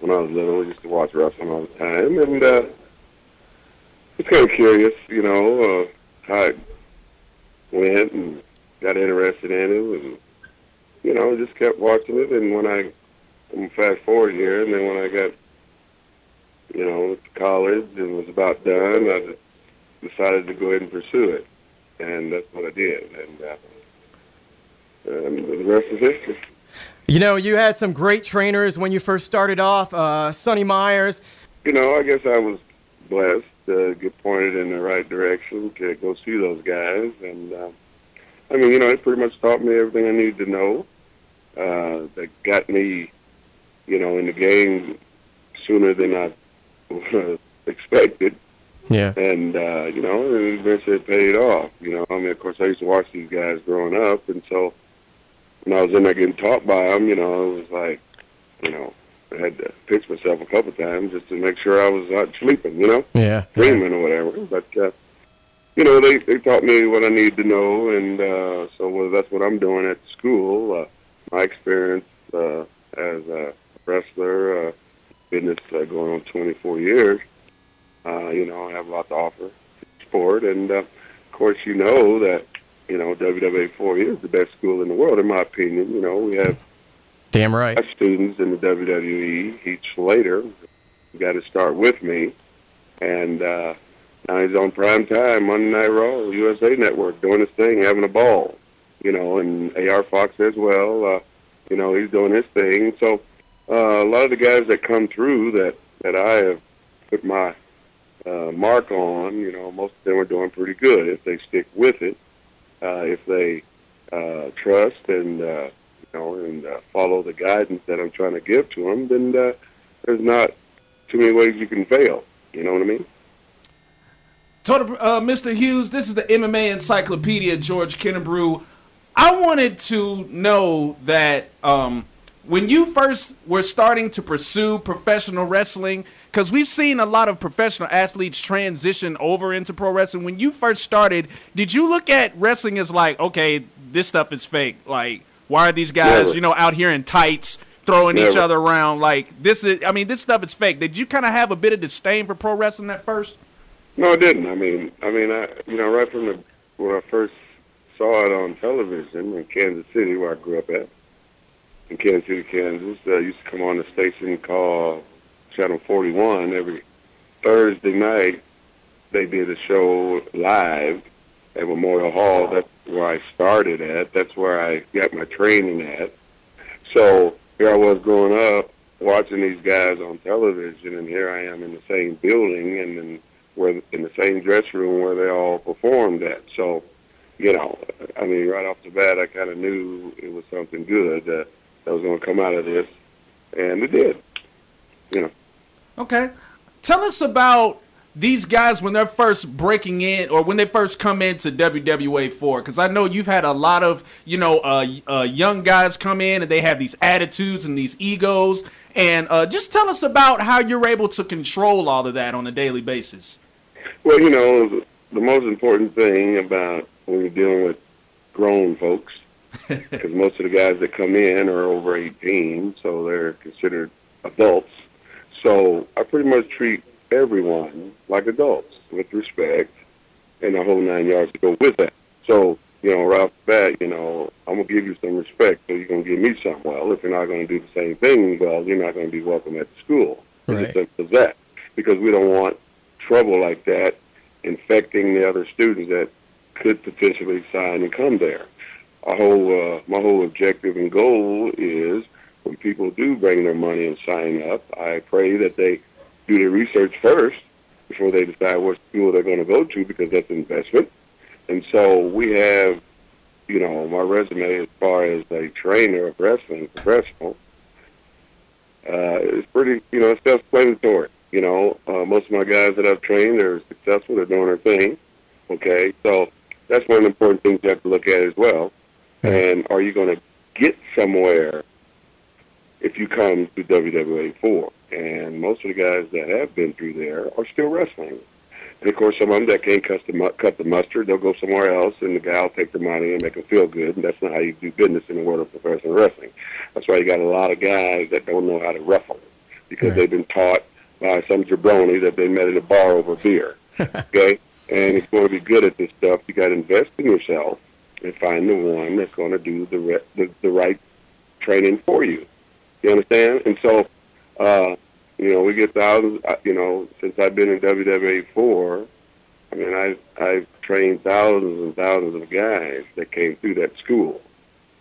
when I was little, I used to watch wrestling all the time, and it's kind of curious, how it went and got interested in it, and, just kept watching it. And when I'm fast forward here, and then when I got, to college and was about done, I decided to go ahead and pursue it. And that's what I did. And the rest is history. You had some great trainers when you first started off, Sonny Myers. I guess I was blessed to get pointed in the right direction to go see those guys. And, I mean, it pretty much taught me everything I needed to know. That got me, in the game sooner than I expected. Yeah. And, and eventually it paid off. I mean, of course, I used to watch these guys growing up, and so when I was in there getting taught by them, it was like, I had to pinch myself a couple times just to make sure I was not sleeping, Yeah. dreaming or whatever. But, they taught me what I needed to know, and so that's what I'm doing at school. My experience as a wrestler, business going on 24 years, I have a lot to offer to sport. And, of course, that, WWA4 is the best school in the world, in my opinion. We have damn right students in the WWE. Heath Slater got to start with me. And now he's on prime time, Monday Night Raw, USA Network, doing his thing, having a ball. And A.R. Fox as well. He's doing his thing. So a lot of the guys that come through that I have put my mark on, most of them are doing pretty good if they stick with it, if they trust and follow the guidance that I'm trying to give to them. Then there's not too many ways you can fail. You know what I mean? Mr. Hughes, this is the MMA Encyclopedia, George Kennebrew. I wanted to know that when you first were starting to pursue professional wrestling, because we've seen a lot of professional athletes transition over into pro wrestling. When you first started, did you look at wrestling as like, okay, this stuff is fake? Like, why are these guys, out here in tights throwing each other around? Like, this stuff is fake. Did you kind of have a bit of disdain for pro wrestling at first? No, I didn't. I right from when I first saw it on television in Kansas City, where I grew up at, in Kansas City, Kansas. Used to come on the station called Channel 41 every Thursday night. They did a show live at Memorial Hall. That's where I started at. That's where I got my training at. So here I was growing up watching these guys on television, and here I am in the same building and in the same dressing room where they all performed at. So, right off the bat, I kind of knew it was something good that was going to come out of this, and it did. Okay. Tell us about these guys when they're first breaking in or when they first come into WWA4, because I know you've had a lot of, young guys come in and they have these attitudes and these egos, and just tell us about how you're able to control all of that on a daily basis. Well, the most important thing about when you're dealing with grown folks, because most of the guys that come in are over 18, so they're considered adults. So I pretty much treat everyone like adults with respect and the whole 9 yards to go with that. So, right off the bat, I'm going to give you some respect, so you're going to give me some. Well, if you're not going to do the same thing, well, you're not going to be welcome at the school. Right. It's as simple as that. Because we don't want trouble like that infecting the other students that could potentially sign and come there. My whole objective and goal is when people do bring their money and sign up, I pray that they do their research first before they decide what school they're going to go to, because that's an investment. And so we have, my resume as far as a trainer of wrestling professional is pretty, it's self-explanatory. Most of my guys that I've trained are successful. They're doing their thing. Okay, so that's one of the important things you have to look at as well. And are you going to get somewhere if you come to WWA4? And most of the guys that have been through there are still wrestling. And, of course, some of them that can't cut the mustard, they'll go somewhere else, and the guy will take the money and make them feel good. And that's not how you do business in the world of professional wrestling. That's why you got a lot of guys that don't know how to wrestle because they've been taught by some jabroni that they met at a bar over beer. Okay? And if you want to be good at this stuff, you got to invest in yourself and find the one that's going to do the right training for you. You understand? And so, we get thousands, since I've been in WWA4, I've trained thousands and thousands of guys that came through that school,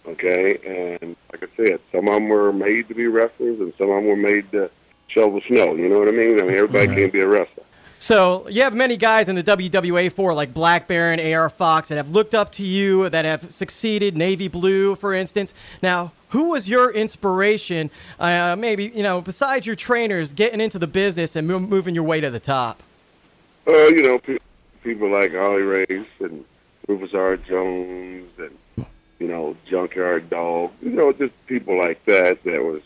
okay? And like I said, some of them were made to be wrestlers and some of them were made to shovel snow, you know what I mean? Everybody can't be a wrestler. So you have many guys in the WWA4 like Black Baron, AR Fox that have looked up to you, that have succeeded, Navy Blue, for instance. Now, who was your inspiration, maybe, besides your trainers, getting into the business and moving your way to the top? People like Ollie Race and Rufus R. Jones and, Junkyard Dog. Just people like that was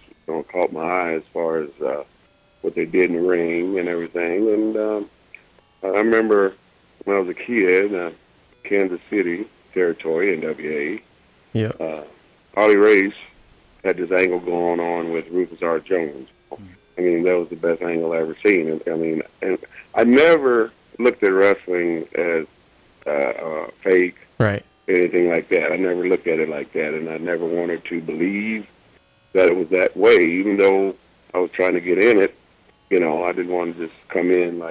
caught my eye as far as what they did in the ring and everything. And I remember when I was a kid, Kansas City territory, NWA. Yeah. Ollie Race had this angle going on with Rufus R. Jones. I mean, that was the best angle I ever seen. And I never looked at wrestling as fake, right? Anything like that. I never looked at it like that, and I never wanted to believe that it was that way, even though I was trying to get in it. I didn't want to just come in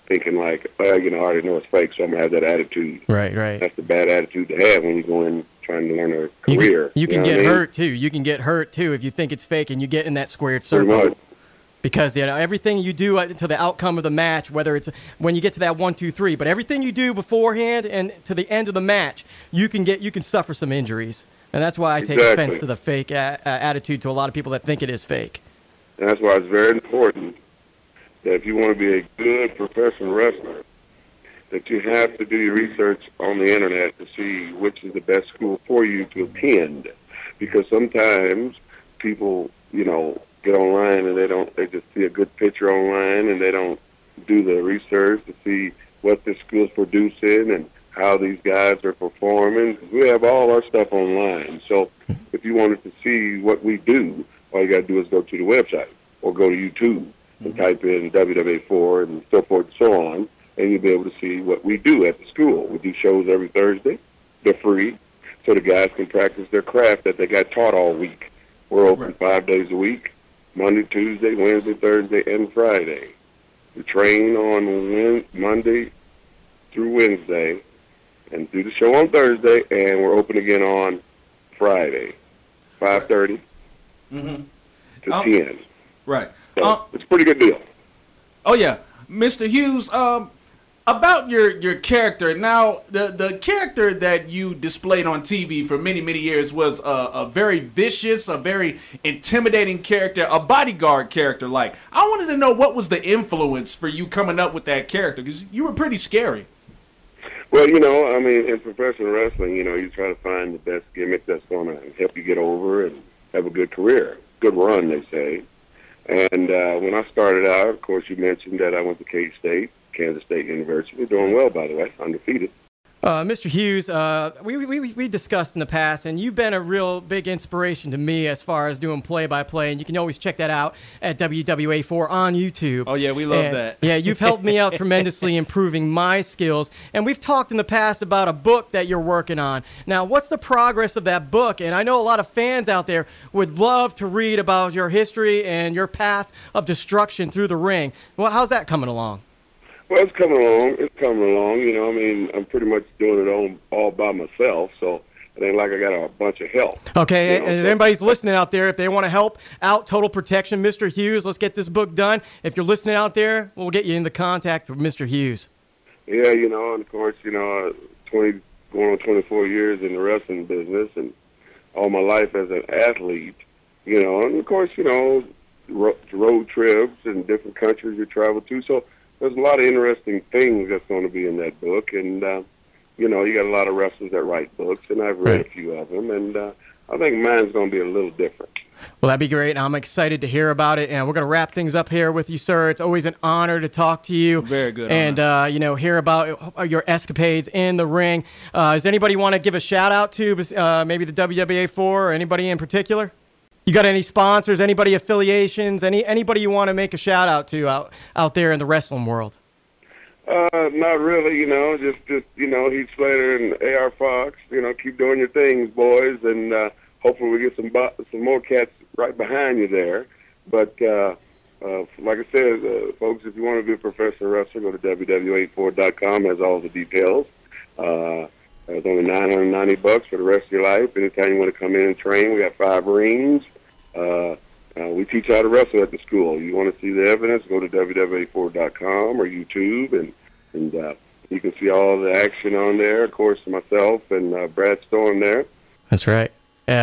thinking I already know it's fake, so I'm gonna have that attitude. Right. That's a bad attitude to have when you go in trying to learn a career. You can get hurt too. You can get hurt too if you think it's fake and you get in that squared circle. Pretty much. Because everything you do to the outcome of the match, whether it's when you get to that 1, 2, 3, but everything you do beforehand and to the end of the match, you can suffer some injuries, and that's why I take offense to the fake attitude to a lot of people that think it is fake. And that's why it's very important that if you want to be a good professional wrestler, that you have to do your research on the internet to see which is the best school for you to attend, because sometimes people, get online and they just see a good picture online and they don't do the research to see what the school's producing and how these guys are performing. We have all our stuff online. So if you wanted to see what we do, all you got to do is go to the website or go to YouTube and type in WWA4 and so forth and so on, and you'll be able to see what we do at the school. We do shows every Thursday. They're free, so the guys can practice their craft that they got taught all week. We're open 5 days a week. Monday, Tuesday, Wednesday, Thursday, and Friday. We train on Monday through Wednesday and do the show on Thursday, and we're open again on Friday, 5:30 to 10. Right. So it's a pretty good deal. Oh, yeah. Mr. Hughes, about your character. Now, the character that you displayed on TV for many, many years was a very vicious, a very intimidating character, a bodyguard character. I wanted to know what was the influence for you coming up with that character, because you were pretty scary. Well, in professional wrestling, you try to find the best gimmick that's going to help you get over and have a good career. Good run, they say. And when I started out, of course, you mentioned that I went to K-State. Kansas State University. Doing well, by the way, undefeated. Mr. Hughes, we discussed in the past, and you've been a real big inspiration to me as far as doing play-by-play, and you can always check that out at WWA4 on YouTube. Oh, yeah, we love that. Yeah, you've helped me out tremendously improving my skills, and we've talked in the past about a book that you're working on. Now, what's the progress of that book? And I know a lot of fans out there would love to read about your history and your path of destruction through the ring. Well, how's that coming along? Well, it's coming along. I'm pretty much doing it all by myself, so it ain't like I got a bunch of help. Okay, and if anybody's listening out there, if they want to help out Total Protection, Mr. Hughes, let's get this book done. If you're listening out there, we'll get you into contact with Mr. Hughes. Yeah, and of course, 20 going on 24 years in the wrestling business and all my life as an athlete, and of course, road trips and different countries you travel to, so there's a lot of interesting things that's going to be in that book, and you got a lot of wrestlers that write books, and I've read a few of them, and I think mine's going to be a little different. Well, that'd be great. I'm excited to hear about it, and we're going to wrap things up here with you, sir. It's always an honor to talk to you. Very good. And hear about your escapades in the ring. Does anybody want to give a shout out to maybe the WWA4 or anybody in particular? You got any sponsors, anybody affiliations, anybody you want to make a shout out to out there in the wrestling world? Not really, just Heath Slater and AR Fox, keep doing your things, boys, and hopefully we get some more cats right behind you there. But like I said, folks, if you want to be a professional wrestler, go to WWA4.com, has all the details. It's only $990 for the rest of your life. Anytime you want to come in and train, we got 5 rings. We teach how to wrestle at the school. You want to see the evidence, go to www.4.com or YouTube, and you can see all the action on there. Of course, myself and Brad Storm there. That's right.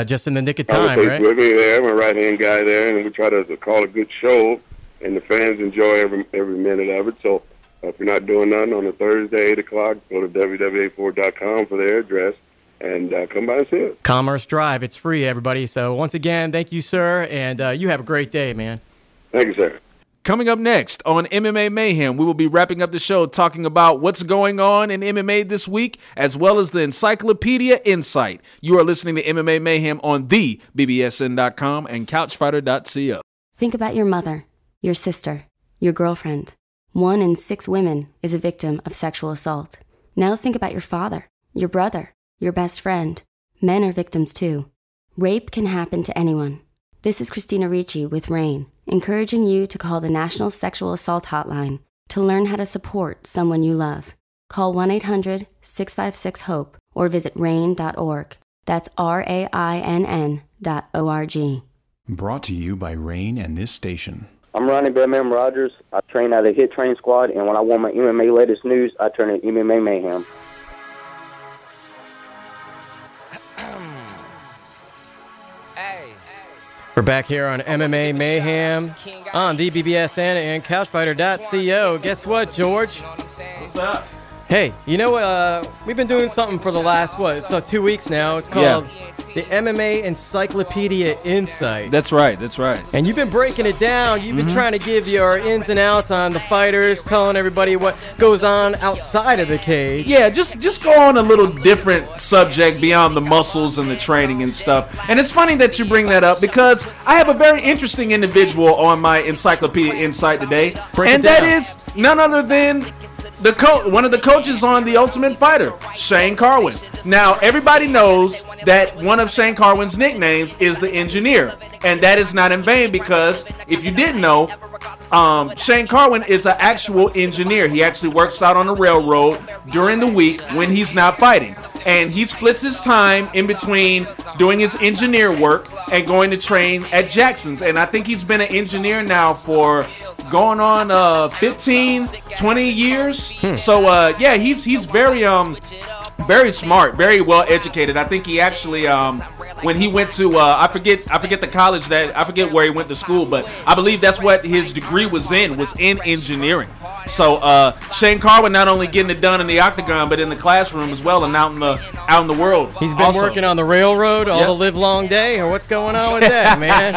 Just in the nick of time, right? With me there, my right-hand guy there, and we try to call a good show, and the fans enjoy every minute of it. So if you're not doing nothing on a Thursday, 8 o'clock, go to www.4.com for their address, and come by and see it. Commerce Drive. It's free, everybody. So once again, thank you, sir, and you have a great day, man. Thank you, sir. Coming up next on MMA Mayhem, we will be wrapping up the show talking about what's going on in MMA this week, as well as the Encyclopedia Insight. You are listening to MMA Mayhem on the BBSN.com and couchfighter.co. Think about your mother, your sister, your girlfriend. 1 in 6 women is a victim of sexual assault. Now think about your father, your brother, your best friend. Men are victims too. Rape can happen to anyone. This is Christina Ricci with RAIN, encouraging you to call the National Sexual Assault Hotline to learn how to support someone you love. Call 1-800-656-HOPE or visit RAIN.org. That's RAINN.org. Brought to you by Rain and this station. I'm Ronnie Batman Rogers. I train at a Hit Train Squad, and when I want my MMA latest news, I turn to MMA Mayhem. We're back here on MMA Mayhem on the BBSN and couchfighter.co. Guess what, George? What's up? Hey, you know, we've been doing something for the last, it's 2 weeks now. It's called the MMA Encyclopedia Insight. That's right, that's right. And you've been breaking it down. You've been trying to give your ins and outs on the fighters, telling everybody what goes on outside of the cage. Yeah, just go on a little different subject beyond the muscles and the training and stuff. And it's funny that you bring that up because I have a very interesting individual on my Encyclopedia Insight today. And that is none other than one of the coaches on The Ultimate Fighter, Shane Carwin. Now, everybody knows that one of Shane Carwin's nicknames is the Engineer, and that is not in vain because if you didn't know, Shane Carwin is an actual engineer. He actually works out on the railroad during the week when he's not fighting, and he splits his time in between doing his engineer work and going to train at Jackson's. And I think he's been an engineer now for going on 15, 20 years. So yeah, he's very smart, very well educated. I think he actually when he went to I forget the college I forget where he went to school, but I believe that's what his degree was in engineering. So Shane Carwin not only getting it done in the octagon, but in the classroom as well and out in the world. He's been working on the railroad all the live long day, or what's going on with that, man?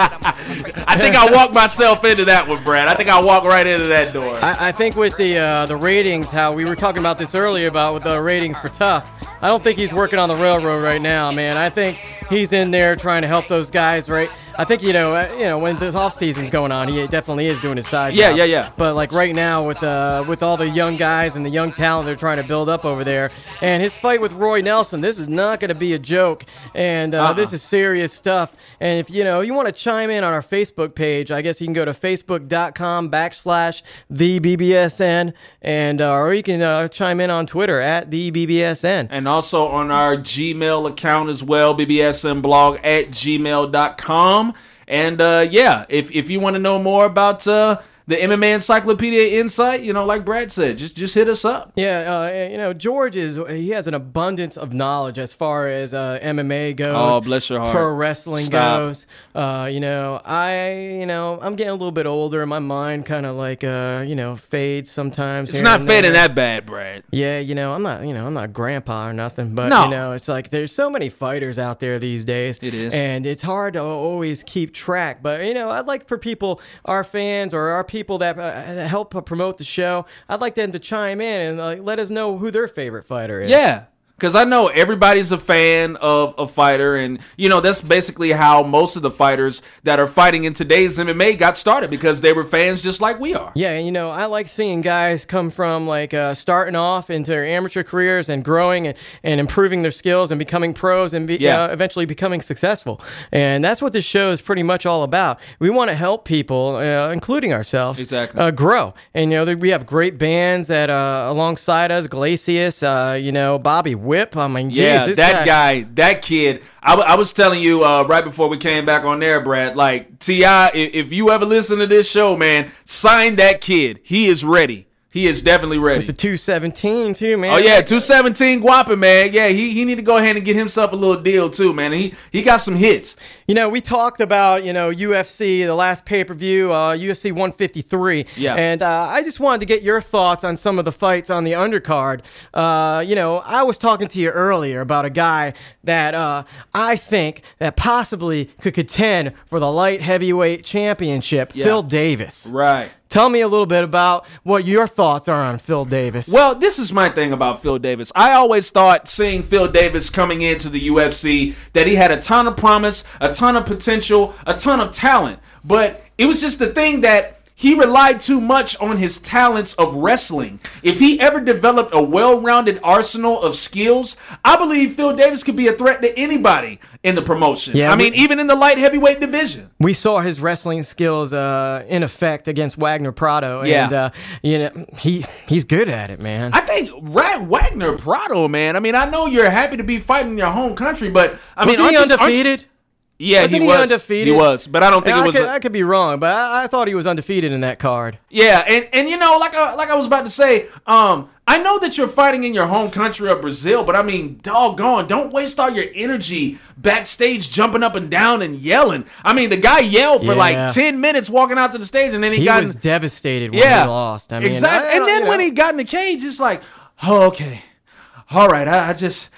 I think I walked myself into that one, Brad. I think I walked right into that door. I think with the ratings, how we were talking about this earlier about with the ratings for Tough, I don't think he's working on the railroad right now, man. I think he's in there trying to help those guys, right? I think you know when the off season's going on, he definitely is doing his side job. Yeah. But like right now with all the young guys and the young talent they're trying to build up over there, and his fight with Roy Nelson, this is not going to be a joke, and this is serious stuff. And if you want to chime in on our Facebook page, I guess you can go to facebook.com/thebbsn, and or you can chime in on Twitter @thebbsn. And also on our Gmail account as well, bbsnblog@gmail.com. And yeah, if you want to know more about the MMA Encyclopedia Insight, like Brad said, just hit us up. Yeah, George he has an abundance of knowledge as far as MMA goes. Oh, bless your heart. Pro wrestling goes. I'm getting a little bit older, and my mind kind of fades sometimes. It's not fading that bad, Brad. Yeah, I'm not grandpa or nothing, but it's like there's so many fighters out there these days. It is, and it's hard to always keep track. But I'd like for people, our fans or our people that help promote the show, I'd like them to chime in and let us know who their favorite fighter is. Yeah. Because I know everybody's a fan of a fighter, and, that's basically how most of the fighters that are fighting in today's MMA got started, because they were fans just like we are. Yeah, and, I like seeing guys come from, starting off into their amateur careers and growing and improving their skills and becoming pros and eventually becoming successful. And that's what this show is pretty much all about. We want to help people, including ourselves, grow. And, we have great bands that alongside us, Glacius, Bobby whip. I mean, yeah, geez, that kid. I was telling you right before we came back on there, Brad, like, T.I., if you ever listen to this show, man, sign that kid. He is ready. He is definitely ready. It's a 217 too, man. Oh yeah, 217 Guapa, man. Yeah, he need to go ahead and get himself a little deal too, man. He got some hits. You know, we talked about, UFC, the last pay-per-view, UFC 153. Yeah. And I just wanted to get your thoughts on some of the fights on the undercard. I was talking to you earlier about a guy that I think that possibly could contend for the light heavyweight championship, Phil Davis. Right. Tell me a little bit about what your thoughts are on Phil Davis. Well, this is my thing about Phil Davis. I always thought seeing Phil Davis coming into the UFC that he had a ton of promise, a ton of potential, a ton of talent. But it was just the thing that he relied too much on his talents of wrestling. If he ever developed a well-rounded arsenal of skills, I believe Phil Davis could be a threat to anybody in the promotion. Yeah, even in the light heavyweight division. We saw his wrestling skills in effect against Wagner Prado. Yeah. And, he's good at it, man. I think Wagner Prado, man. I mean, I know you're happy to be fighting in your home country, but was he undefeated? Yeah, Wasn't he was undefeated? He was, but I don't think it was. I could be wrong, but I thought he was undefeated in that card. Yeah, and like I was about to say, I know that you're fighting in your home country of Brazil, but I mean, doggone, don't waste all your energy backstage jumping up and down and yelling. I mean, the guy yelled for like 10 minutes walking out to the stage, and then he was devastated when he lost. I mean, exactly. And then when he got in the cage, it's like, oh, okay, all right, I just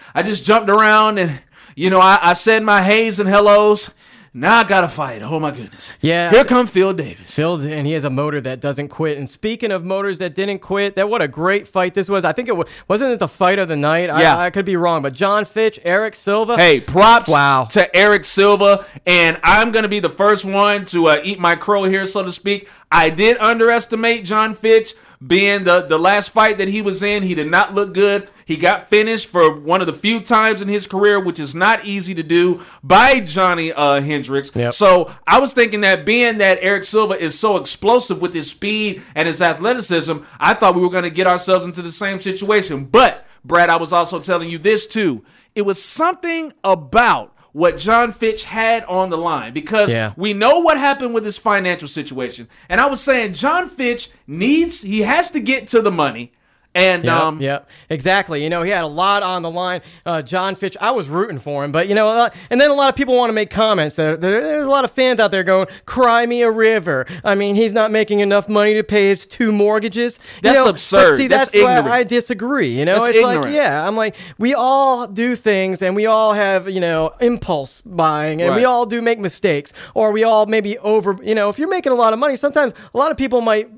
jumped around and. I said my heys and hellos. Now I got to fight. Oh, my goodness. Yeah. Here come Phil Davis. And he has a motor that doesn't quit. And speaking of motors that didn't quit, what a great fight this was. I think wasn't it the fight of the night? Yeah. I could be wrong, but John Fitch, Eric Silva. Hey, props to Eric Silva. And I'm going to be the first one to eat my crow here, so to speak. I did underestimate John Fitch. Being the last fight that he was in, he did not look good. He got finished for one of the few times in his career, which is not easy to do, by Johnny Hendricks. Yep. So I was thinking that being that Eric Silva is so explosive with his speed and his athleticism, I thought we were going to get ourselves into the same situation. But, Brad, I was also telling you this too. It was something about what John Fitch had on the line, because we know what happened with his financial situation. And I was saying John Fitch he has to get to the money. And exactly. He had a lot on the line. John Fitch, I was rooting for him, but and then a lot of people want to make comments. There's a lot of fans out there going, "Cry me a river." I mean, he's not making enough money to pay his 2 mortgages. That's absurd. But see, that's ignorant. why I disagree. That's it's ignorant. like, I'm like, we all do things, and we all have impulse buying, and we all do make mistakes, or we all maybe over. If you're making a lot of money, sometimes a lot of people might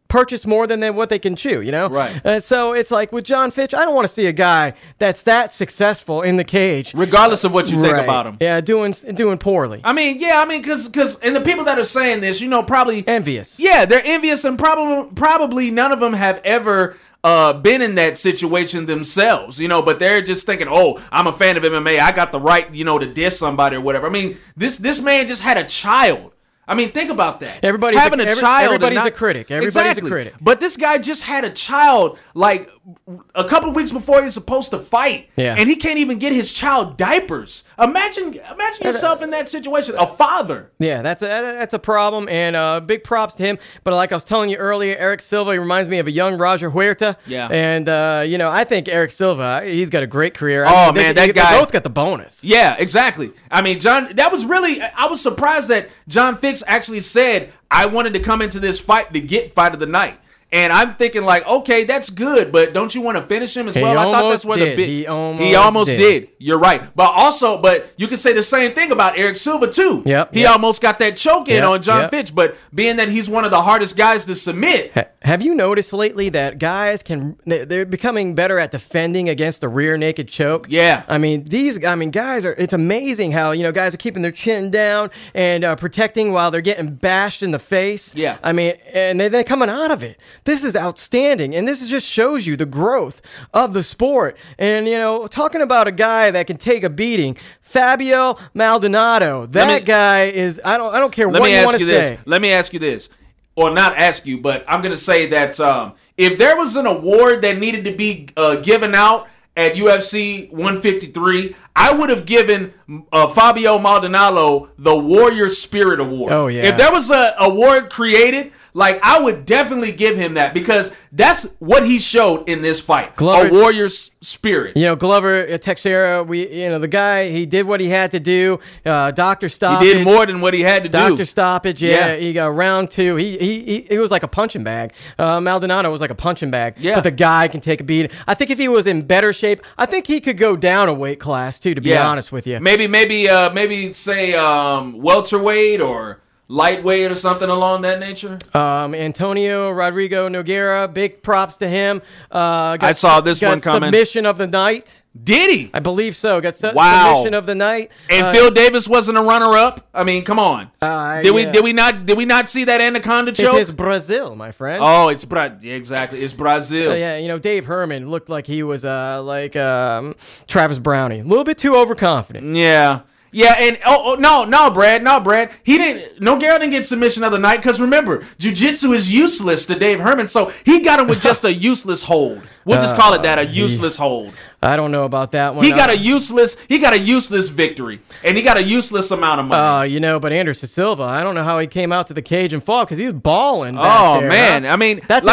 purchase more than what they can chew, Right. So it's like with John Fitch, I don't want to see a guy that's that successful in the cage, regardless of what you think about him. Yeah, doing poorly. Because and the people that are saying this, probably envious. Yeah, they're envious, and probably none of them have ever been in that situation themselves, but they're just thinking, oh, I'm a fan of MMA, I got the right, to diss somebody or whatever. I mean, this man just had a child. I mean, think about that. Everybody's having a child. Everybody's a critic. Everybody's a critic. But this guy just had a child like a couple of weeks before he's supposed to fight. Yeah. And he can't even get his child diapers. Imagine yourself in that situation. A father. Yeah, that's a problem, and big props to him. But like I was telling you earlier, Eric Silva, he reminds me of a young Roger Huerta. Yeah. And I think Eric Silva, he's got a great career. They both got the bonus. Yeah, exactly. I mean, I was surprised that John Fitch actually said, I wanted to come into this fight to get fight of the night. And I'm thinking like, okay, that's good, but don't you want to finish him as well? I thought that's where He almost did. You're right. But you can say the same thing about Eric Silva too. He almost got that choke in on John Fitch, but being that he's one of the hardest guys to submit. Have you noticed lately that guys they're becoming better at defending against the rear naked choke? Yeah. Guys it's amazing how, guys are keeping their chin down and protecting while they're getting bashed in the face. Yeah. And they're coming out of it. This is outstanding, and this just shows you the growth of the sport. And, talking about a guy that can take a beating, Fabio Maldonado, guy is, I don't care what you want to say. Let me ask you this, or not ask you, but I'm going to say that if there was an award that needed to be given out at UFC 153, I would have given Fabio Maldonado the Warrior Spirit Award. Oh, yeah. If there was an award created, like, I would definitely give him that because that's what he showed in this fight. Glover, a warrior spirit. You know, Glover Teixeira, the guy, he did what he had to do. Doctor stoppage. He did more than what he had to do. Doctor stoppage, yeah. He got round 2. He was like a punching bag. Maldonado was like a punching bag. Yeah. But the guy can take a beat. I think if he was in better shape, I think he could go down a weight class too, to be honest with you. Maybe say welterweight or lightweight or something along that nature. Antonio Rodrigo Nogueira, big props to him. I saw this one coming. Submission of the night. Did he? I believe so. Got submission of the night. And Phil Davis wasn't a runner-up. I mean, come on. Did we not see that anaconda choke? It is Brazil, my friend. Oh, it's exactly. It's Brazil. Yeah, Dave Herman looked like he was like Travis Brownie, a little bit too overconfident. Yeah. Yeah, and no, Brad. Nogueira didn't get submission of the night because remember, jiu-jitsu is useless to Dave Herman, so he got him with just a useless hold. We'll just call it that, a useless hold. I don't know about that one. He got a useless victory, and he got a useless amount of money. But Anderson Silva, I don't know how he came out to the cage and fought because he was balling. Man, I mean, that's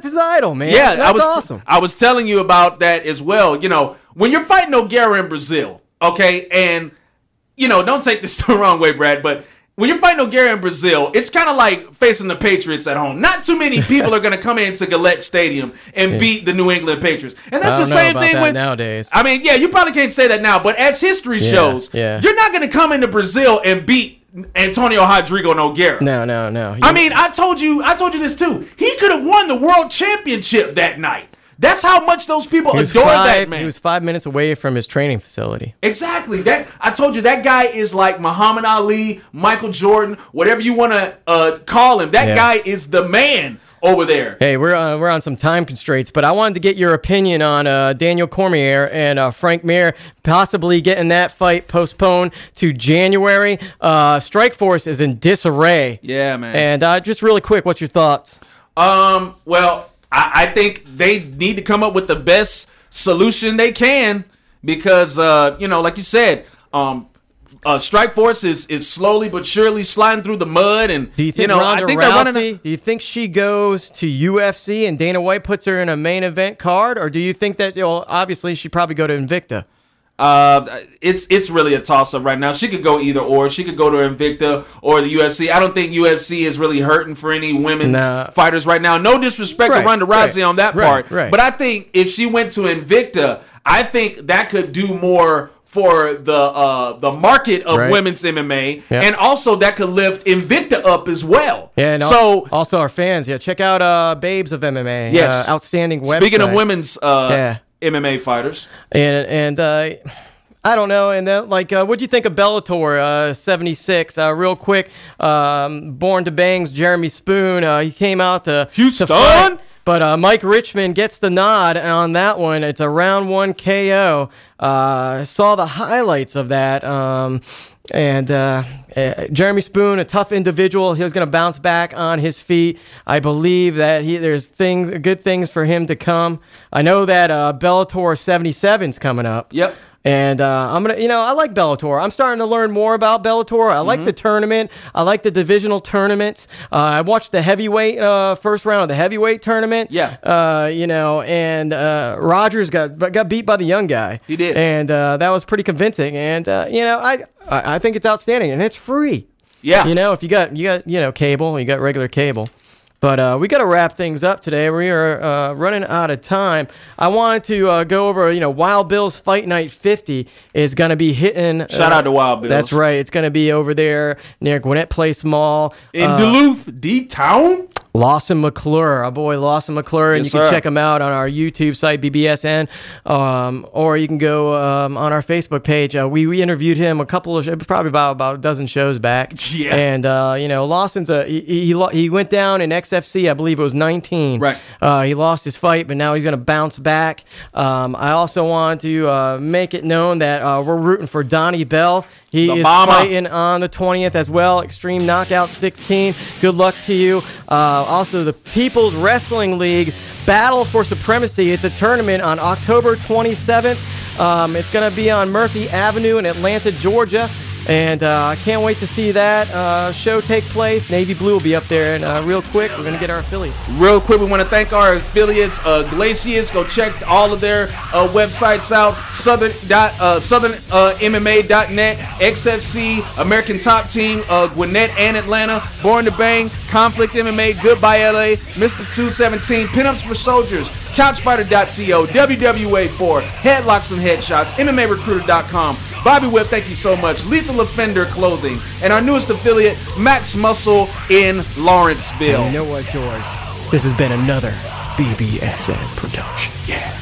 his idol, man. Yeah, that's awesome. I was telling you about that as well. You know, when you're fighting Nogueira in Brazil, okay, and don't take this the wrong way, Brad, but when you're fighting Nogueira in Brazil, it's kind of like facing the Patriots at home. Not too many people are going to come into Gillette Stadium and beat the New England Patriots. And that's the same thing with nowadays. I mean, yeah, you probably can't say that now, but as history shows, you're not going to come into Brazil and beat Antonio Rodrigo Nogueira. No. I mean, I told you this too. He could have won the world championship that night. That's how much those people adore that man. He was 5 minutes away from his training facility. Exactly. I told you that guy is like Muhammad Ali, Michael Jordan, whatever you want to call him. That guy is the man over there. Hey, we're on some time constraints, but I wanted to get your opinion on Daniel Cormier and Frank Mir possibly getting that fight postponed to January. Strikeforce is in disarray. Yeah, man. And just really quick, what's your thoughts? Well, I think they need to come up with the best solution they can because, like you said, Strikeforce is slowly but surely sliding through the mud. And do you think Ronda Rousey? Do you think she goes to UFC and Dana White puts her in a main event card, or do you think that obviously she'd probably go to Invicta? It's really a toss-up right now. She could go either or. She could go to Invicta or the UFC. I don't think UFC is really hurting for any women's fighters right now. No disrespect to Ronda Rousey on that part. But I think if she went to Invicta, I think that could do more for the market of women's MMA, and also that could lift Invicta up as well. Yeah, and also our fans, check out Babes of MMA. Yes, outstanding website. Speaking of women's MMA fighters, and I don't know. And then, what'd you think of Bellator 76? Real quick, Born to Bang's Jeremy Spoon. He came out to Houston. To fight, but Mike Richmond gets the nod on that one. It's a round 1 KO. Saw the highlights of that. Jeremy Spoon, a tough individual. He was going to bounce back on his feet. I believe that there's good things for him to come. I know that Bellator 77's coming up. Yep. And I'm gonna, I like Bellator. I'm starting to learn more about Bellator. I like the tournament. I like the divisional tournaments. I watched the heavyweight first round of the heavyweight tournament. Yeah. And Rogers got beat by the young guy. He did. And that was pretty convincing. And I think it's outstanding, and it's free. Yeah. If you got cable, you got regular cable. But we got to wrap things up today. We are running out of time. I wanted to go over, Wild Bill's Fight Night 50 is going to be hitting. Shout out to Wild Bill's. That's right. It's going to be over there near Gwinnett Place Mall. In Duluth, D-Town. Lawson McClure, our boy Lawson McClure, and you can check him out on our YouTube site, BBSN, or you can go on our Facebook page. We interviewed him probably about a dozen shows back. Yeah. And Lawson's he went down in XFC, I believe it was 19. Right. He lost his fight, but now he's going to bounce back. I also want to make it known that we're rooting for Donnie Bell. He The is Bomber. fighting on the 20th as well. Extreme Knockout 16. Good luck to you. Also, the People's Wrestling League Battle for Supremacy. It's a tournament on October 27th. It's going to be on Murphy Avenue in Atlanta, Georgia. And I can't wait to see that show take place. Navy Blue will be up there. And real quick, we're going to get our affiliates. Real quick, we want to thank our affiliates, Glacius. Go check all of their websites out. SouthernMMA.net, XFC, American Top Team, Gwinnett and Atlanta, Born to Bang, Conflict MMA, Goodbye LA, Mr. 217, Pinups for Soldiers, CouchFighter.co, WWA4, Headlocks and Headshots, MMARecruiter.com. Bobby Whip, thank you so much. Lethal Offender Clothing, and our newest affiliate, Max Muscle in Lawrenceville. And you know what, George? This has been another BBSN production. Yeah.